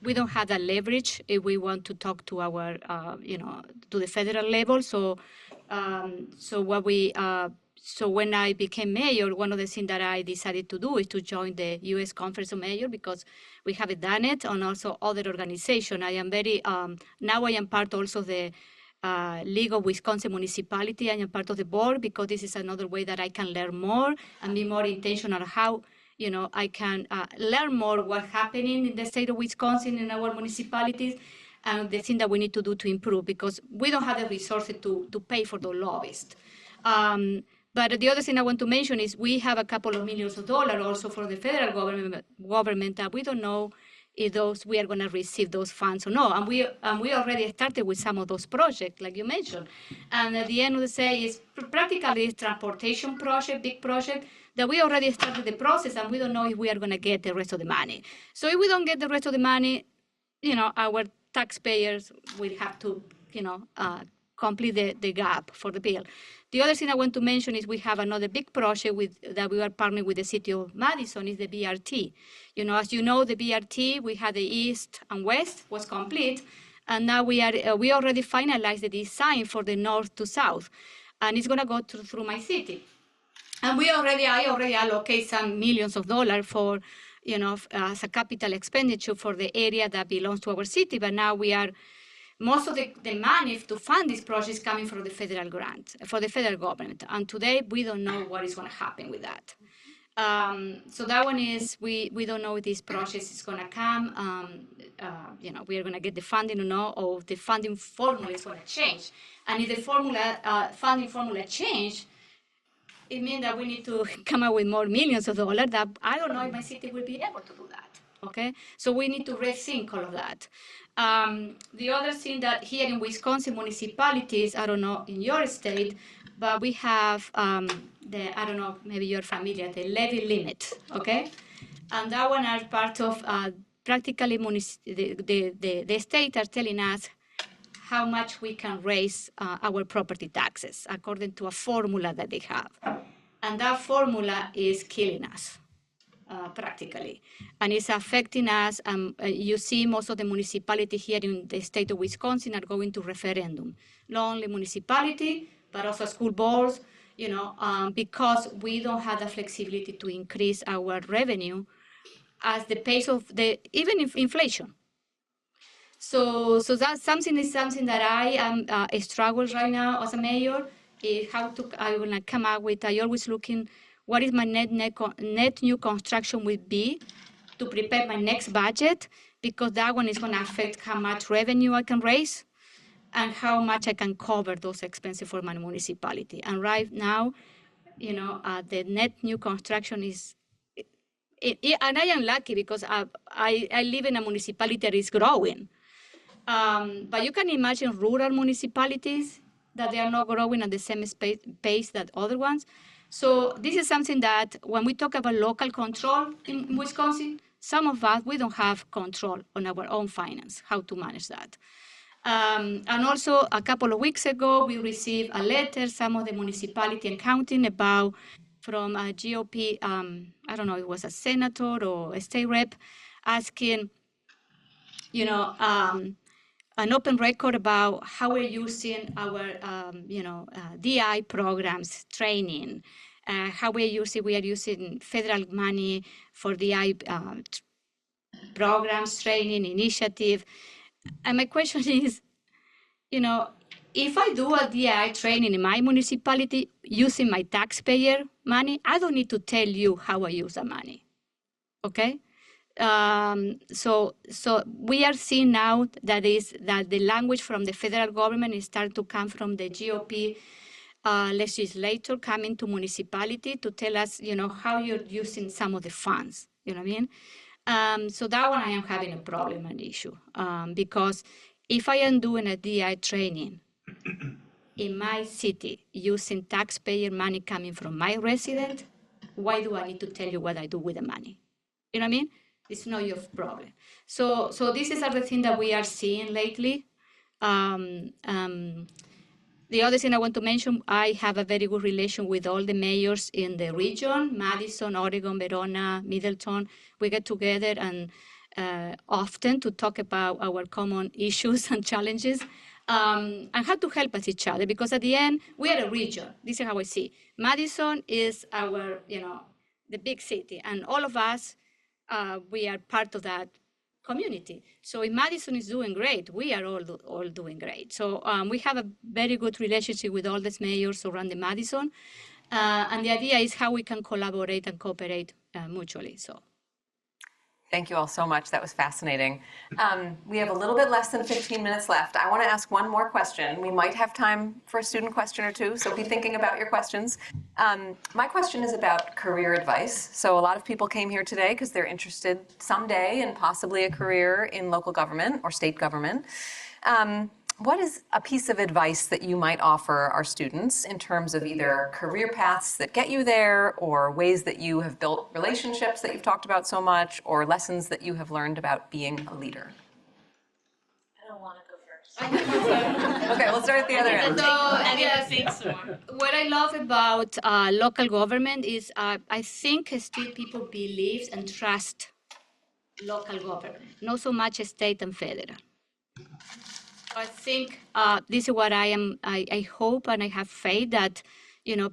we don't have that leverage if we want to talk to our, to the federal level. So, So when I became mayor, one of the things that I decided to do is to join the U.S. Conference of Mayors because we haven't done it, and also other organization. I am very, now I am part also of the League of Wisconsin Municipality. I am part of the board because this is another way that I can learn more and be more intentional how, I can learn more what's happening in the state of Wisconsin in our municipalities and the thing that we need to do to improve, because we don't have the resources to pay for the lobbyists. But the other thing I want to mention is we have a couple of millions of dollars also for the federal government that we don't know if we are going to receive those funds or not. And we already started with some of those projects, like you mentioned. And at the end of the day, it's practically a transportation project, big project, that we already started the process, and we don't know if we are going to get the rest of the money. So if we don't get the rest of the money, our taxpayers will have to, complete the gap for the bill. The other thing I want to mention is we have another big project that we are partnering with the city of Madison, is the BRT. As you know, the BRT, we had the east and west was complete, and now we already finalized the design for the north to south, and it's going to go through my city. And I already allocate some millions of dollars for, as a capital expenditure for the area that belongs to our city. But now most of the money to fund this project is coming from the federal grant, for the federal government. And today, we don't know what is going to happen with that. So that one is, we don't know if this project is going to come, we are going to get the funding or not, or the funding formula is going to change. And if the funding formula change, it means that we need to come up with more millions of dollars that I don't know if my city will be able to do that, okay? So we need to rethink all of that. The other thing that here in Wisconsin municipalities, I don't know in your state, but we have I don't know, maybe you're familiar, the levy limit, okay? And that one are part of practically the state are telling us how much we can raise our property taxes according to a formula that they have. And that formula is killing us, practically. And it's affecting us. You see most of the municipalities here in the state of Wisconsin are going to referendum. Not only municipality, but also school boards, because we don't have the flexibility to increase our revenue as the pace of even inflation. So that's something that I am struggling right now as a mayor, is how I will come up with, I always looking, what is my net new construction will be to prepare my next budget, because that one is going to affect how much revenue I can raise and how much I can cover those expenses for my municipality. And right now, the net new construction is, and I am lucky because I live in a municipality that is growing. But you can imagine rural municipalities that they are not growing at the same pace that other ones. So this is something that when we talk about local control in Wisconsin, some of us, we don't have control on our own finance, how to manage that. And also a couple of weeks ago, we received a letter, some of the municipality and county from a GOP, I don't know, it was a senator or a state rep, asking, an open record about how we're using our, DI programs, training, how we are using federal money for DI programs, training, initiative. And my question is, if I do a DI training in my municipality using my taxpayer money, I don't need to tell you how I use the money, okay? So we are seeing now that the language from the federal government is starting to come from the GOP legislator coming to municipality to tell us, how you're using some of the funds. You know what I mean? So that one I am having a problem and issue because if I am doing a DI training in my city using taxpayer money coming from my resident, why do I need to tell you what I do with the money? You know what I mean? It's not your problem. So this is everything that we are seeing lately. The other thing I want to mention, I have a very good relation with all the mayors in the region, Madison, Oregon, Verona, Middleton. We get together and often to talk about our common issues and challenges and how to help us each other. Because at the end, we are a region. This is how I see. Madison is our, the big city, and all of us we are part of that community. So if Madison is doing great, we are all doing great. So we have a very good relationship with all the mayors around the Madison. And the idea is how we can collaborate and cooperate mutually. So. Thank you all so much. That was fascinating. We have a little bit less than 15 minutes left. I want to ask one more question. We might have time for a student question or two, so be thinking about your questions. My question is about career advice. So a lot of people came here today because they're interested someday in possibly a career in local government or state government. What is a piece of advice that you might offer our students in terms of either career paths that get you there, or ways that you have built relationships that you've talked about so much, or lessons that you have learned about being a leader? I don't want to go first. Okay, we'll start at the other end. I need to think some more. What I love about local government is I think still people believe and trust local government, not so much state and federal. I think this is what I hope and I have faith that,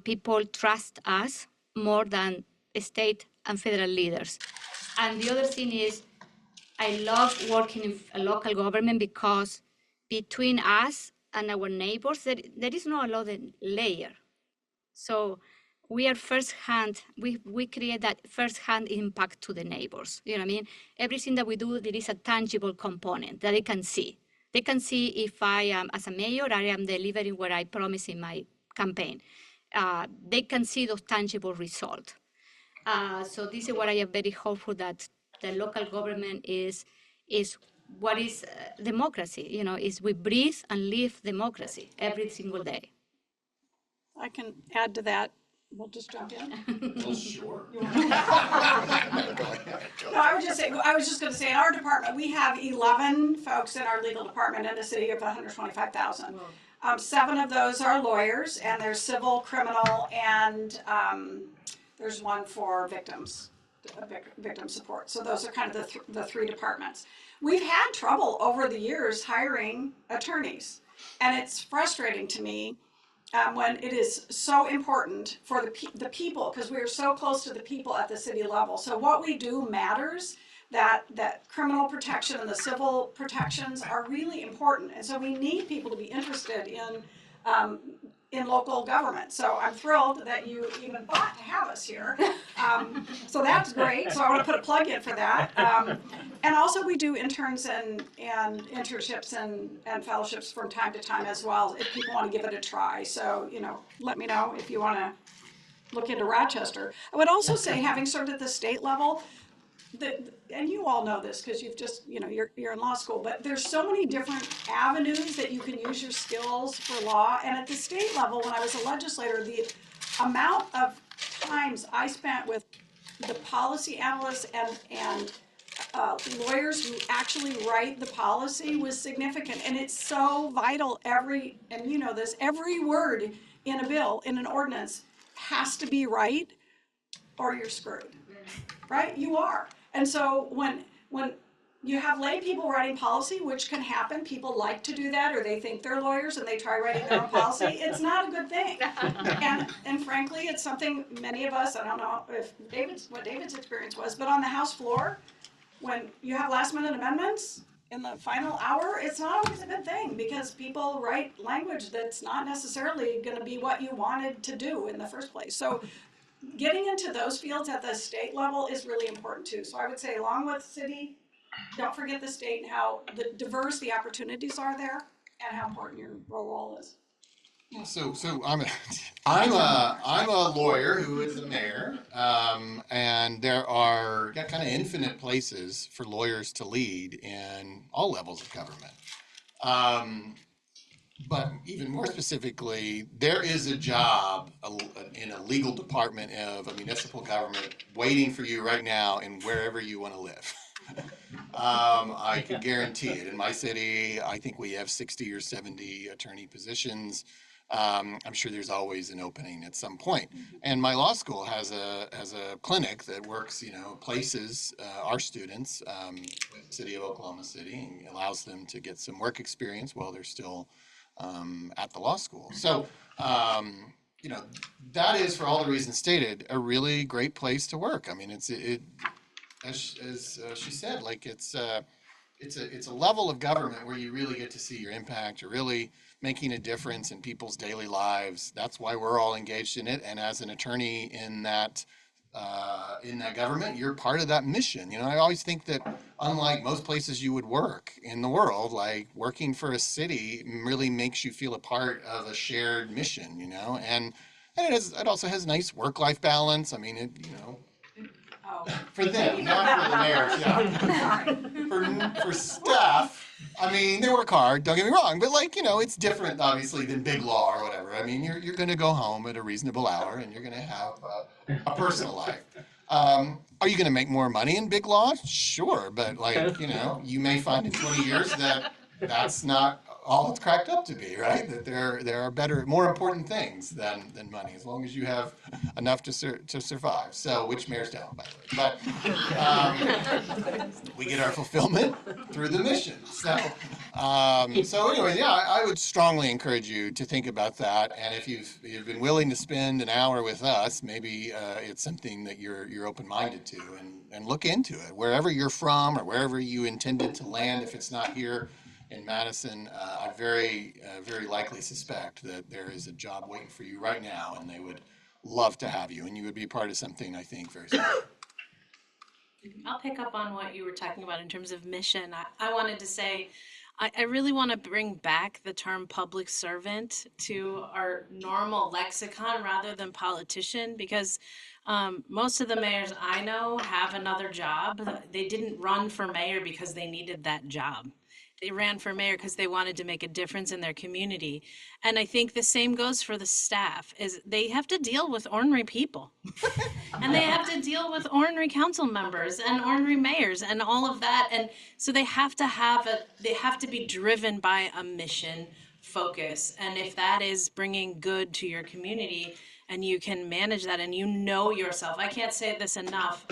people trust us more than state and federal leaders. And the other thing is, I love working in a local government because between us and our neighbors, there is no other layer. So we are firsthand, we create that firsthand impact to the neighbors. You know what I mean? Everything that we do, there is a tangible component that they can see. They can see if I am, as a mayor, I am delivering what I promised in my campaign. They can see those tangible results. So this is what I am very hopeful that the local government is what is democracy. Is we breathe and live democracy every single day. I can add to that. We'll just jump in. Well, sure. No, I was just going to say, in our department, we have 11 folks in our legal department in a city of 125,000. 7 of those are lawyers, and there's civil, criminal, and there's one for victims support. So those are kind of the 3 departments. We've had trouble over the years hiring attorneys, and it's frustrating to me when it is so important for the people, because we are so close to the people at the city level. So what we do matters. That criminal protection and the civil protections are really important, and so we need people to be interested in local government. So I'm thrilled that you even thought to have us here. So that's great. So I want to put a plug in for that. And also we do interns and internships and fellowships from time to time as well, if people want to give it a try. So, let me know if you want to look into Rochester. I would also say, having served at the state level, and you all know this because you've just, you're in law school, but there's so many different avenues that you can use your skills for law. And at the state level, when I was a legislator, the amount of times I spent with the policy analysts and lawyers who actually write the policy was significant. And it's so vital, and you know this, every word in a bill, in an ordinance, has to be right or you're screwed, right? You are. And so when you have lay people writing policy, which can happen, people like to do that, or they think they're lawyers and they try writing their own policy, it's not a good thing. And frankly, it's something many of us, I don't know what David's experience was, but on the House floor, when you have last minute amendments in the final hour, it's not always a good thing because people write language that's not necessarily going to be what you wanted to do in the first place. So getting into those fields at the state level is really important too. So I would say, along with city, don't forget the state and how diverse the opportunities are there and how important your role is. So I'm a lawyer who is a mayor, and there are kind of infinite places for lawyers to lead in all levels of government. But even more specifically, there is a job in a legal department of a municipal government waiting for you right now in wherever you want to live. I can guarantee it. In my city, I think we have 60 or 70 attorney positions. I'm sure there's always an opening at some point. And my law school has a clinic that works, places our students with the city of Oklahoma City and allows them to get some work experience while they're still at the law school. So, that is, for all the reasons stated, a really great place to work. I mean, as she said, like it's a level of government where you really get to see your impact. You're really making a difference in people's daily lives. That's why we're all engaged in it. And as an attorney in that government, you're part of that mission. You know, I always think that unlike most places you would work in the world, like working for a city really makes you feel a part of a shared mission. You know, and it also has nice work-life balance. I mean, for them, not for the mayors, yeah. For staff, I mean, they work hard, don't get me wrong, but like, it's different obviously than big law or whatever. I mean, you're gonna go home at a reasonable hour and you're gonna have a personal life. Are you gonna make more money in big law? Sure, but like, you may find in 20 years that that's not all it's cracked up to be, right? That there are better, more important things than money, as long as you have enough to survive. So, which mayors don't, by the way. But we get our fulfillment through the mission. So anyway, yeah, I would strongly encourage you to think about that. And if you've been willing to spend an hour with us, maybe it's something that you're open-minded to, and look into it. Wherever you're from or wherever you intended to land, if it's not here in Madison, I very likely suspect that there is a job waiting for you right now, and they would love to have you, and you would be part of something, I think, very special. I'll pick up on what you were talking about in terms of mission. I wanted to say, I really want to bring back the term public servant to our normal lexicon rather than politician, because most of the mayors I know have another job. They didn't run for mayor because they needed that job. They ran for mayor because they wanted to make a difference in their community. And I think the same goes for the staff, is they have to deal with ornery people. And they have to deal with ornery council members and ornery mayors and all of that. And so they have to be driven by a mission focus. And if that is bringing good to your community and you can manage that and you know yourself, I can't say this enough,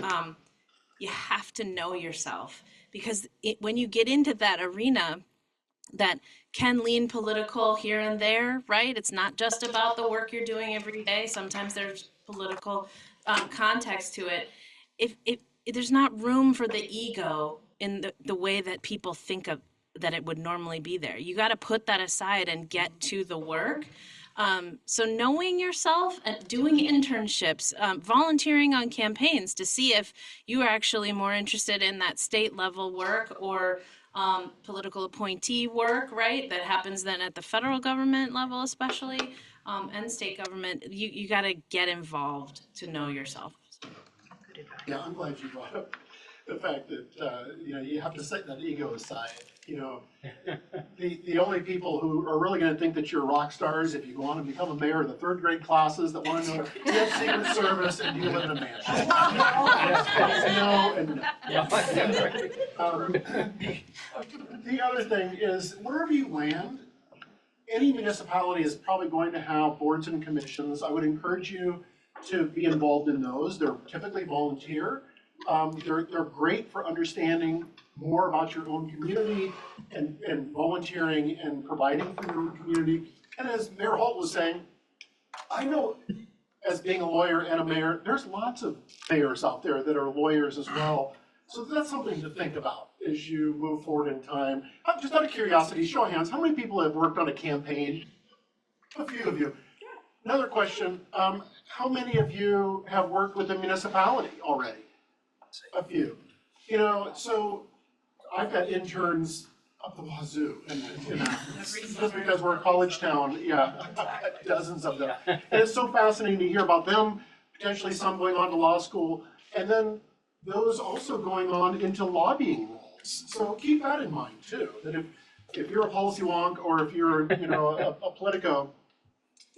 you have to know yourself. Because when you get into that arena that can lean political here and there, right? It's not just about the work you're doing every day. Sometimes there's political context to it. If there's not room for the ego in the way that people think of that it would normally be there. You got to put that aside and get to the work. So knowing yourself and doing internships, volunteering on campaigns to see if you are actually more interested in that state level work or political appointee work, right? That happens then at the federal government level especially, and state government. You got to get involved to know yourself. Yeah, I'm glad you brought up the fact that, you have to set that ego aside. The only people who are really going to think that you're rock stars if you go on and become a mayor of the third grade classes that want to know, do you have Secret Service and do you live in a mansion? The other thing is, wherever you land, any municipality is probably going to have boards and commissions. I would encourage you to be involved in those. They're typically volunteer. They're great for understanding more about your own community and volunteering and providing for your own community. And as Mayor Holt was saying, I know as being a lawyer and a mayor, there's lots of mayors out there that are lawyers as well. So that's something to think about as you move forward in time. Just out of curiosity, show of hands, how many people have worked on a campaign? A few of you. Another question, how many of you have worked with a municipality already? A few. So I've got interns up the wazoo in Athens. Just because we're a college town, yeah, dozens of them. And it's so fascinating to hear about them, potentially some going on to law school, and then those also going on into lobbying roles. So keep that in mind too, that if you're a policy wonk or if you're, a politico,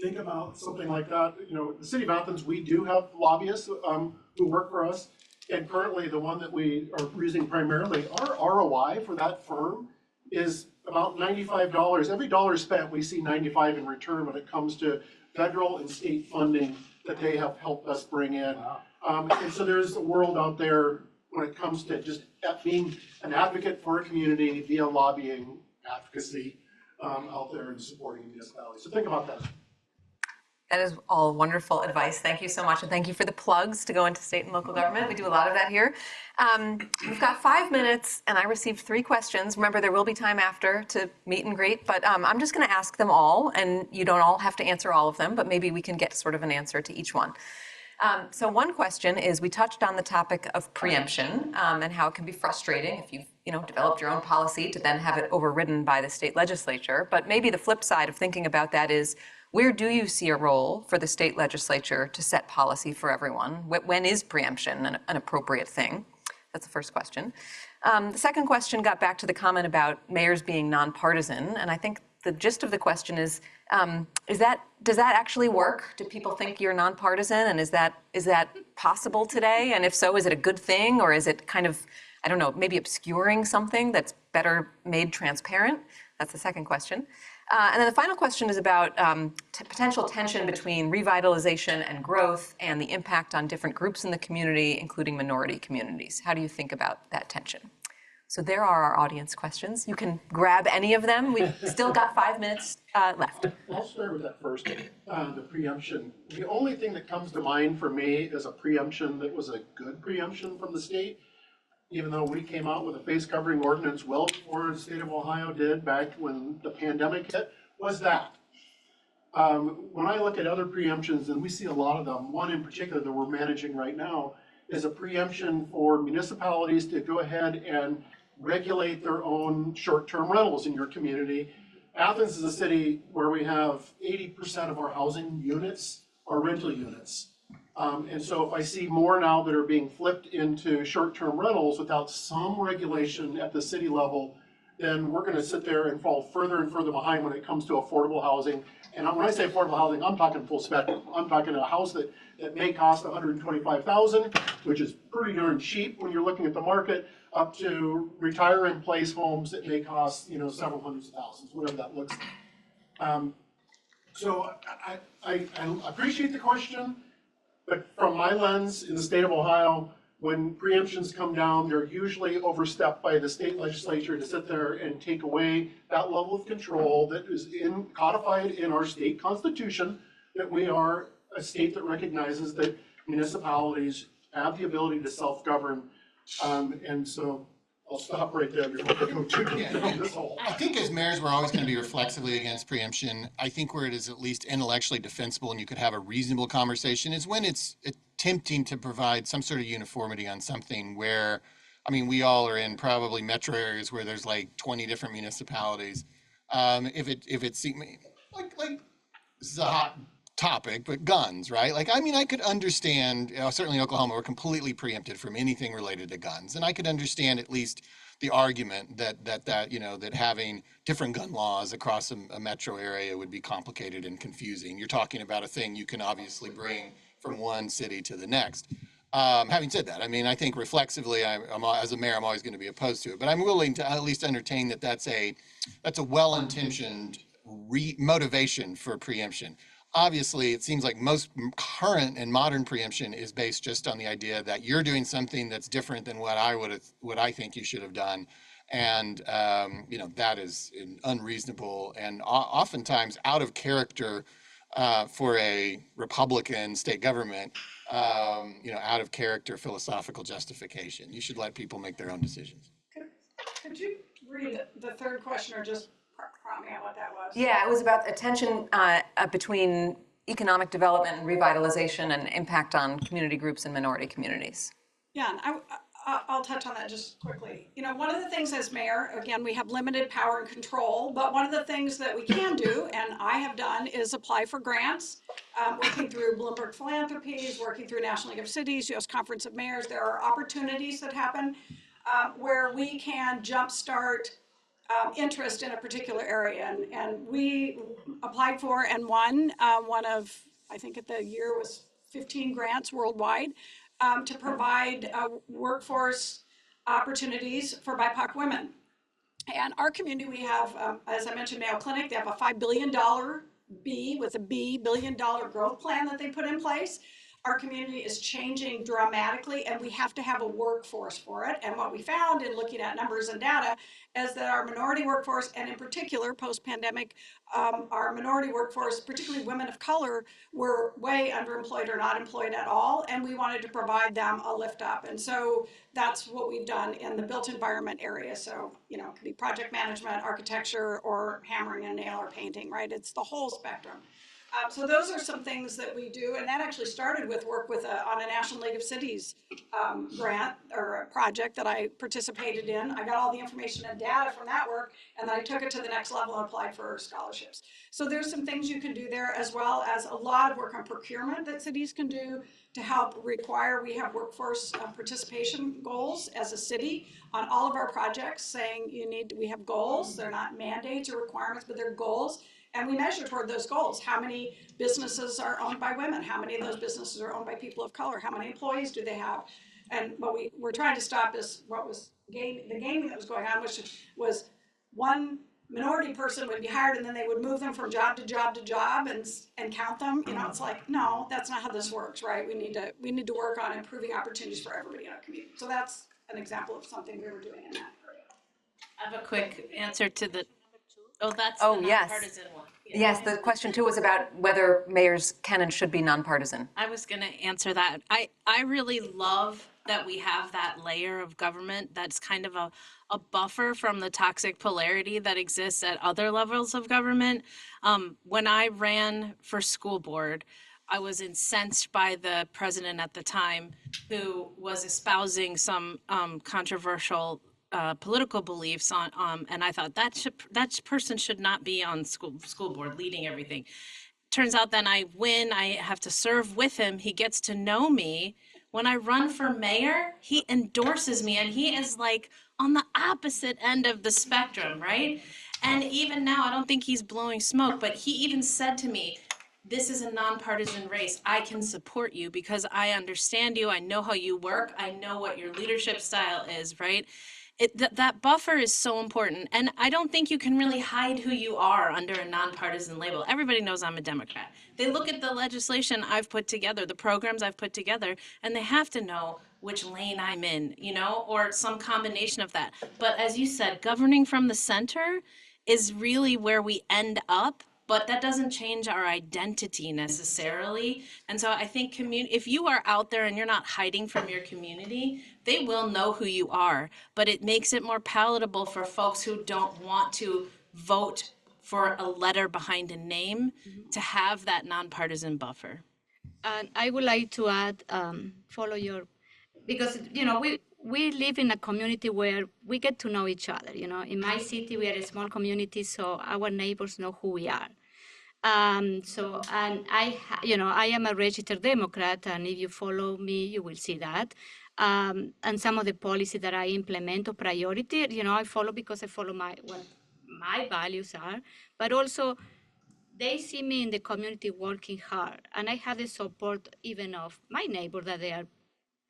think about something like that. The city of Athens, we do have lobbyists who work for us. And currently, the one that we are using primarily, our ROI for that firm is about $95. Every dollar spent, we see 95 in return when it comes to federal and state funding that they have helped us bring in. Wow. And so there's a world out there when it comes to just being an advocate for a community via lobbying advocacy out there and supporting municipalities. So think about that. That is all wonderful advice. Thank you so much. And thank you for the plugs to go into state and local government. We do a lot of that here. We've got 5 minutes and I received 3 questions. Remember, there will be time after to meet and greet, but I'm just going to ask them all, and you don't all have to answer all of them, but maybe we can get sort of an answer to each one. So one question is, we touched on the topic of preemption and how it can be frustrating if you've developed your own policy to then have it overridden by the state legislature. But maybe the flip side of thinking about that is, where do you see a role for the state legislature to set policy for everyone? When is preemption an appropriate thing? That's the first question. The second question got back to the comment about mayors being nonpartisan, and I think the gist of the question is does that actually work? Do people think you're nonpartisan, and is that possible today? And if so, is it a good thing, or is it kind of, I don't know, maybe obscuring something that's better made transparent? That's the second question. And then the final question is about potential tension between revitalization and growth and the impact on different groups in the community, including minority communities. How do you think about that tension? So there are our audience questions. You can grab any of them. We've still got 5 minutes left. I'll start with that first, the preemption. The only thing that comes to mind for me is a preemption that was a good preemption from the state, even though we came out with a face covering ordinance well before the state of Ohio did back when the pandemic hit, was that. When I look at other preemptions, and we see a lot of them, one in particular that we're managing right now is a preemption for municipalities to go ahead and regulate their own short-term rentals in your community. Athens is a city where we have 80% of our housing units are rental units. And so if I see more now that are being flipped into short-term rentals without some regulation at the city level, then we're going to sit there and fall further and further behind when it comes to affordable housing. And when I say affordable housing, I'm talking full spectrum. I'm talking a house that may cost $125,000, which is pretty darn cheap when you're looking at the market, up to retire-in-place homes that may cost several hundreds of thousands, whatever that looks like. So I appreciate the question. But from my lens, in the state of Ohio, when preemptions come down, they're usually overstepped by the state legislature to sit there and take away that level of control that is codified in our state constitution, that we are a state that recognizes that municipalities have the ability to self-govern. And so I'll stop right there before I go too deep on this whole. I think as mayors, we're always going to be reflexively against preemption. I think where it is at least intellectually defensible and you could have a reasonable conversation is when it's attempting to provide some sort of uniformity on something where, I mean, we all are in probably metro areas where there's like 20 different municipalities. If it's like this is a hot topic, but guns, right? Like, I mean, I could understand, certainly in Oklahoma, we're completely preempted from anything related to guns. And I could understand at least the argument that having different gun laws across a metro area would be complicated and confusing. You're talking about a thing you can obviously bring from one city to the next. Having said that, I mean, I think reflexively, as a mayor, I'm always going to be opposed to it. But I'm willing to at least entertain that that's a well-intentioned motivation for preemption. Obviously, it seems like most current and modern preemption is based just on the idea that you're doing something that's different than what I think you should have done, and that is unreasonable and oftentimes out of character for a Republican state government. Out of character philosophical justification. You should let people make their own decisions. Could you read the third question or just prompt me on what that was? Yeah, it was about the tension between economic development and revitalization and impact on community groups and minority communities. Yeah, and I'll touch on that just quickly. One of the things as mayor, again, we have limited power and control, but one of the things that we can do, and I have done, is apply for grants, working through Bloomberg Philanthropies, working through National League of Cities, U.S. Conference of Mayors. There are opportunities that happen where we can jumpstart interest in a particular area. And we applied for and won one of, I think at the year was 15 grants worldwide to provide workforce opportunities for BIPOC women. And our community, we have, as I mentioned, Mayo Clinic, they have a $5 billion billion growth plan that they put in place. our community is changing dramatically and we have to have a workforce for it. And what we found in looking at numbers and data is that our minority workforce, and in particular post-pandemic, our minority workforce, particularly women of color, were way underemployed or not employed at all. And we wanted to provide them a lift up. And so that's what we've done in the built environment area. So, you know, it could be project management, architecture, or hammering a nail or painting, right? It's the whole spectrum. So those are some things that we do, and that actually started with work with on a National League of Cities grant or a project that I participated in. I got all the information and data from that work, and then I took it to the next level and applied for scholarships. So there's some things you can do there, as well as a lot of work on procurement that cities can do to help require. We have workforce participation goals as a city on all of our projects, saying we have goals. They're not mandates or requirements, but they're goals. And we measure toward those goals. How many businesses are owned by women? How many of those businesses are owned by people of color? How many employees do they have? And what we're trying to stop is what was the gaming that was going on, which was one minority person would be hired and then they would move them from job to job to job and count them. You know, it's like, no, that's not how this works, right? We need to work on improving opportunities for everybody in our community. So that's an example of something we were doing in that area. I have a quick answer to the, that's Oh, the yes. nonpartisan one. Yes, the question too was about whether mayors can and should be nonpartisan. I was going to answer that. I really love that we have that layer of government that's kind of a buffer from the toxic polarity that exists at other levels of government. When I ran for school board, I was incensed by the president at the time who was espousing some controversial political beliefs on, and I thought that person should not be on school board leading everything. Turns out then I win, I have to serve with him. He gets to know me. When I run for mayor, he endorses me and he is like on the opposite end of the spectrum, right? And even now, I don't think he's blowing smoke, but he even said to me, this is a nonpartisan race. I can support you because I understand you. I know how you work. I know what your leadership style is, right? That buffer is so important. And I don't think you can really hide who you are under a nonpartisan label. Everybody knows I'm a Democrat. They look at the legislation I've put together, the programs I've put together, and they have to know which lane I'm in, you know, or some combination of that. But as you said, governing from the center is really where we end up. But that doesn't change our identity necessarily. And so I think if you are out there and you're not hiding from your community, they will know who you are. But it makes it more palatable for folks who don't want to vote for a letter behind a name to have that nonpartisan buffer. And I would like to add, because, you know, we live in a community where we get to know each other. You know, in my city, we are a small community, so our neighbors know who we are. And I am a registered Democrat, and if you follow me, you will see that. And some of the policies that I implement or priority, you know, I follow because I follow what my values are, but also they see me in the community working hard, and I have the support even of my neighbor that they are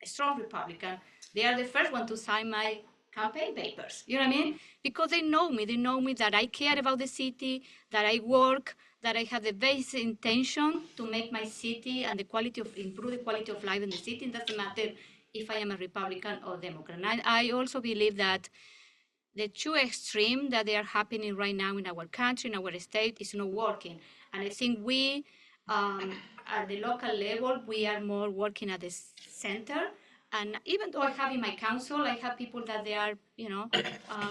a strong Republican. They are the first one to sign my campaign papers. You know what I mean? Because they know me. They know me that I care about the city, that I work, that I have the basic intention to make my city and improve the quality of life in the city. It doesn't matter if I am a Republican or Democrat. And I also believe that the two extremes that they are happening right now in our country, in our state, is not working. And I think we, at the local level, we are more working at the center. And even though I have in my council, I have people that they are, you know,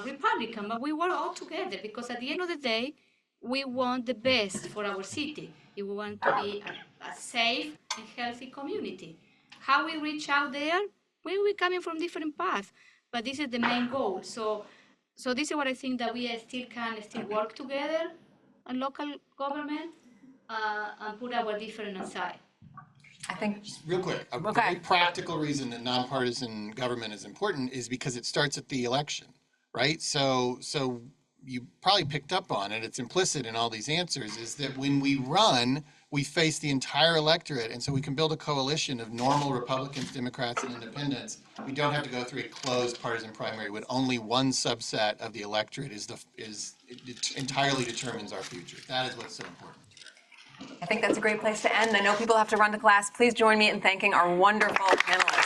Republican, but we work all together because at the end of the day, we want the best for our city. We want to be a safe and healthy community. How we reach out there, we're coming from different paths, but this is the main goal. So this is what I think that we can still work together on local government and put our different aside. I think, Real quick, a very practical reason that nonpartisan government is important is because it starts at the election, right? So you probably picked up on it, it's implicit in all these answers, is that when we run, we face the entire electorate, and so we can build a coalition of normal Republicans, Democrats, and independents. We don't have to go through a closed partisan primary with only one subset of the electorate entirely determines our future. That is what's so important. I think that's a great place to end. I know people have to run to class. Please join me in thanking our wonderful panelists.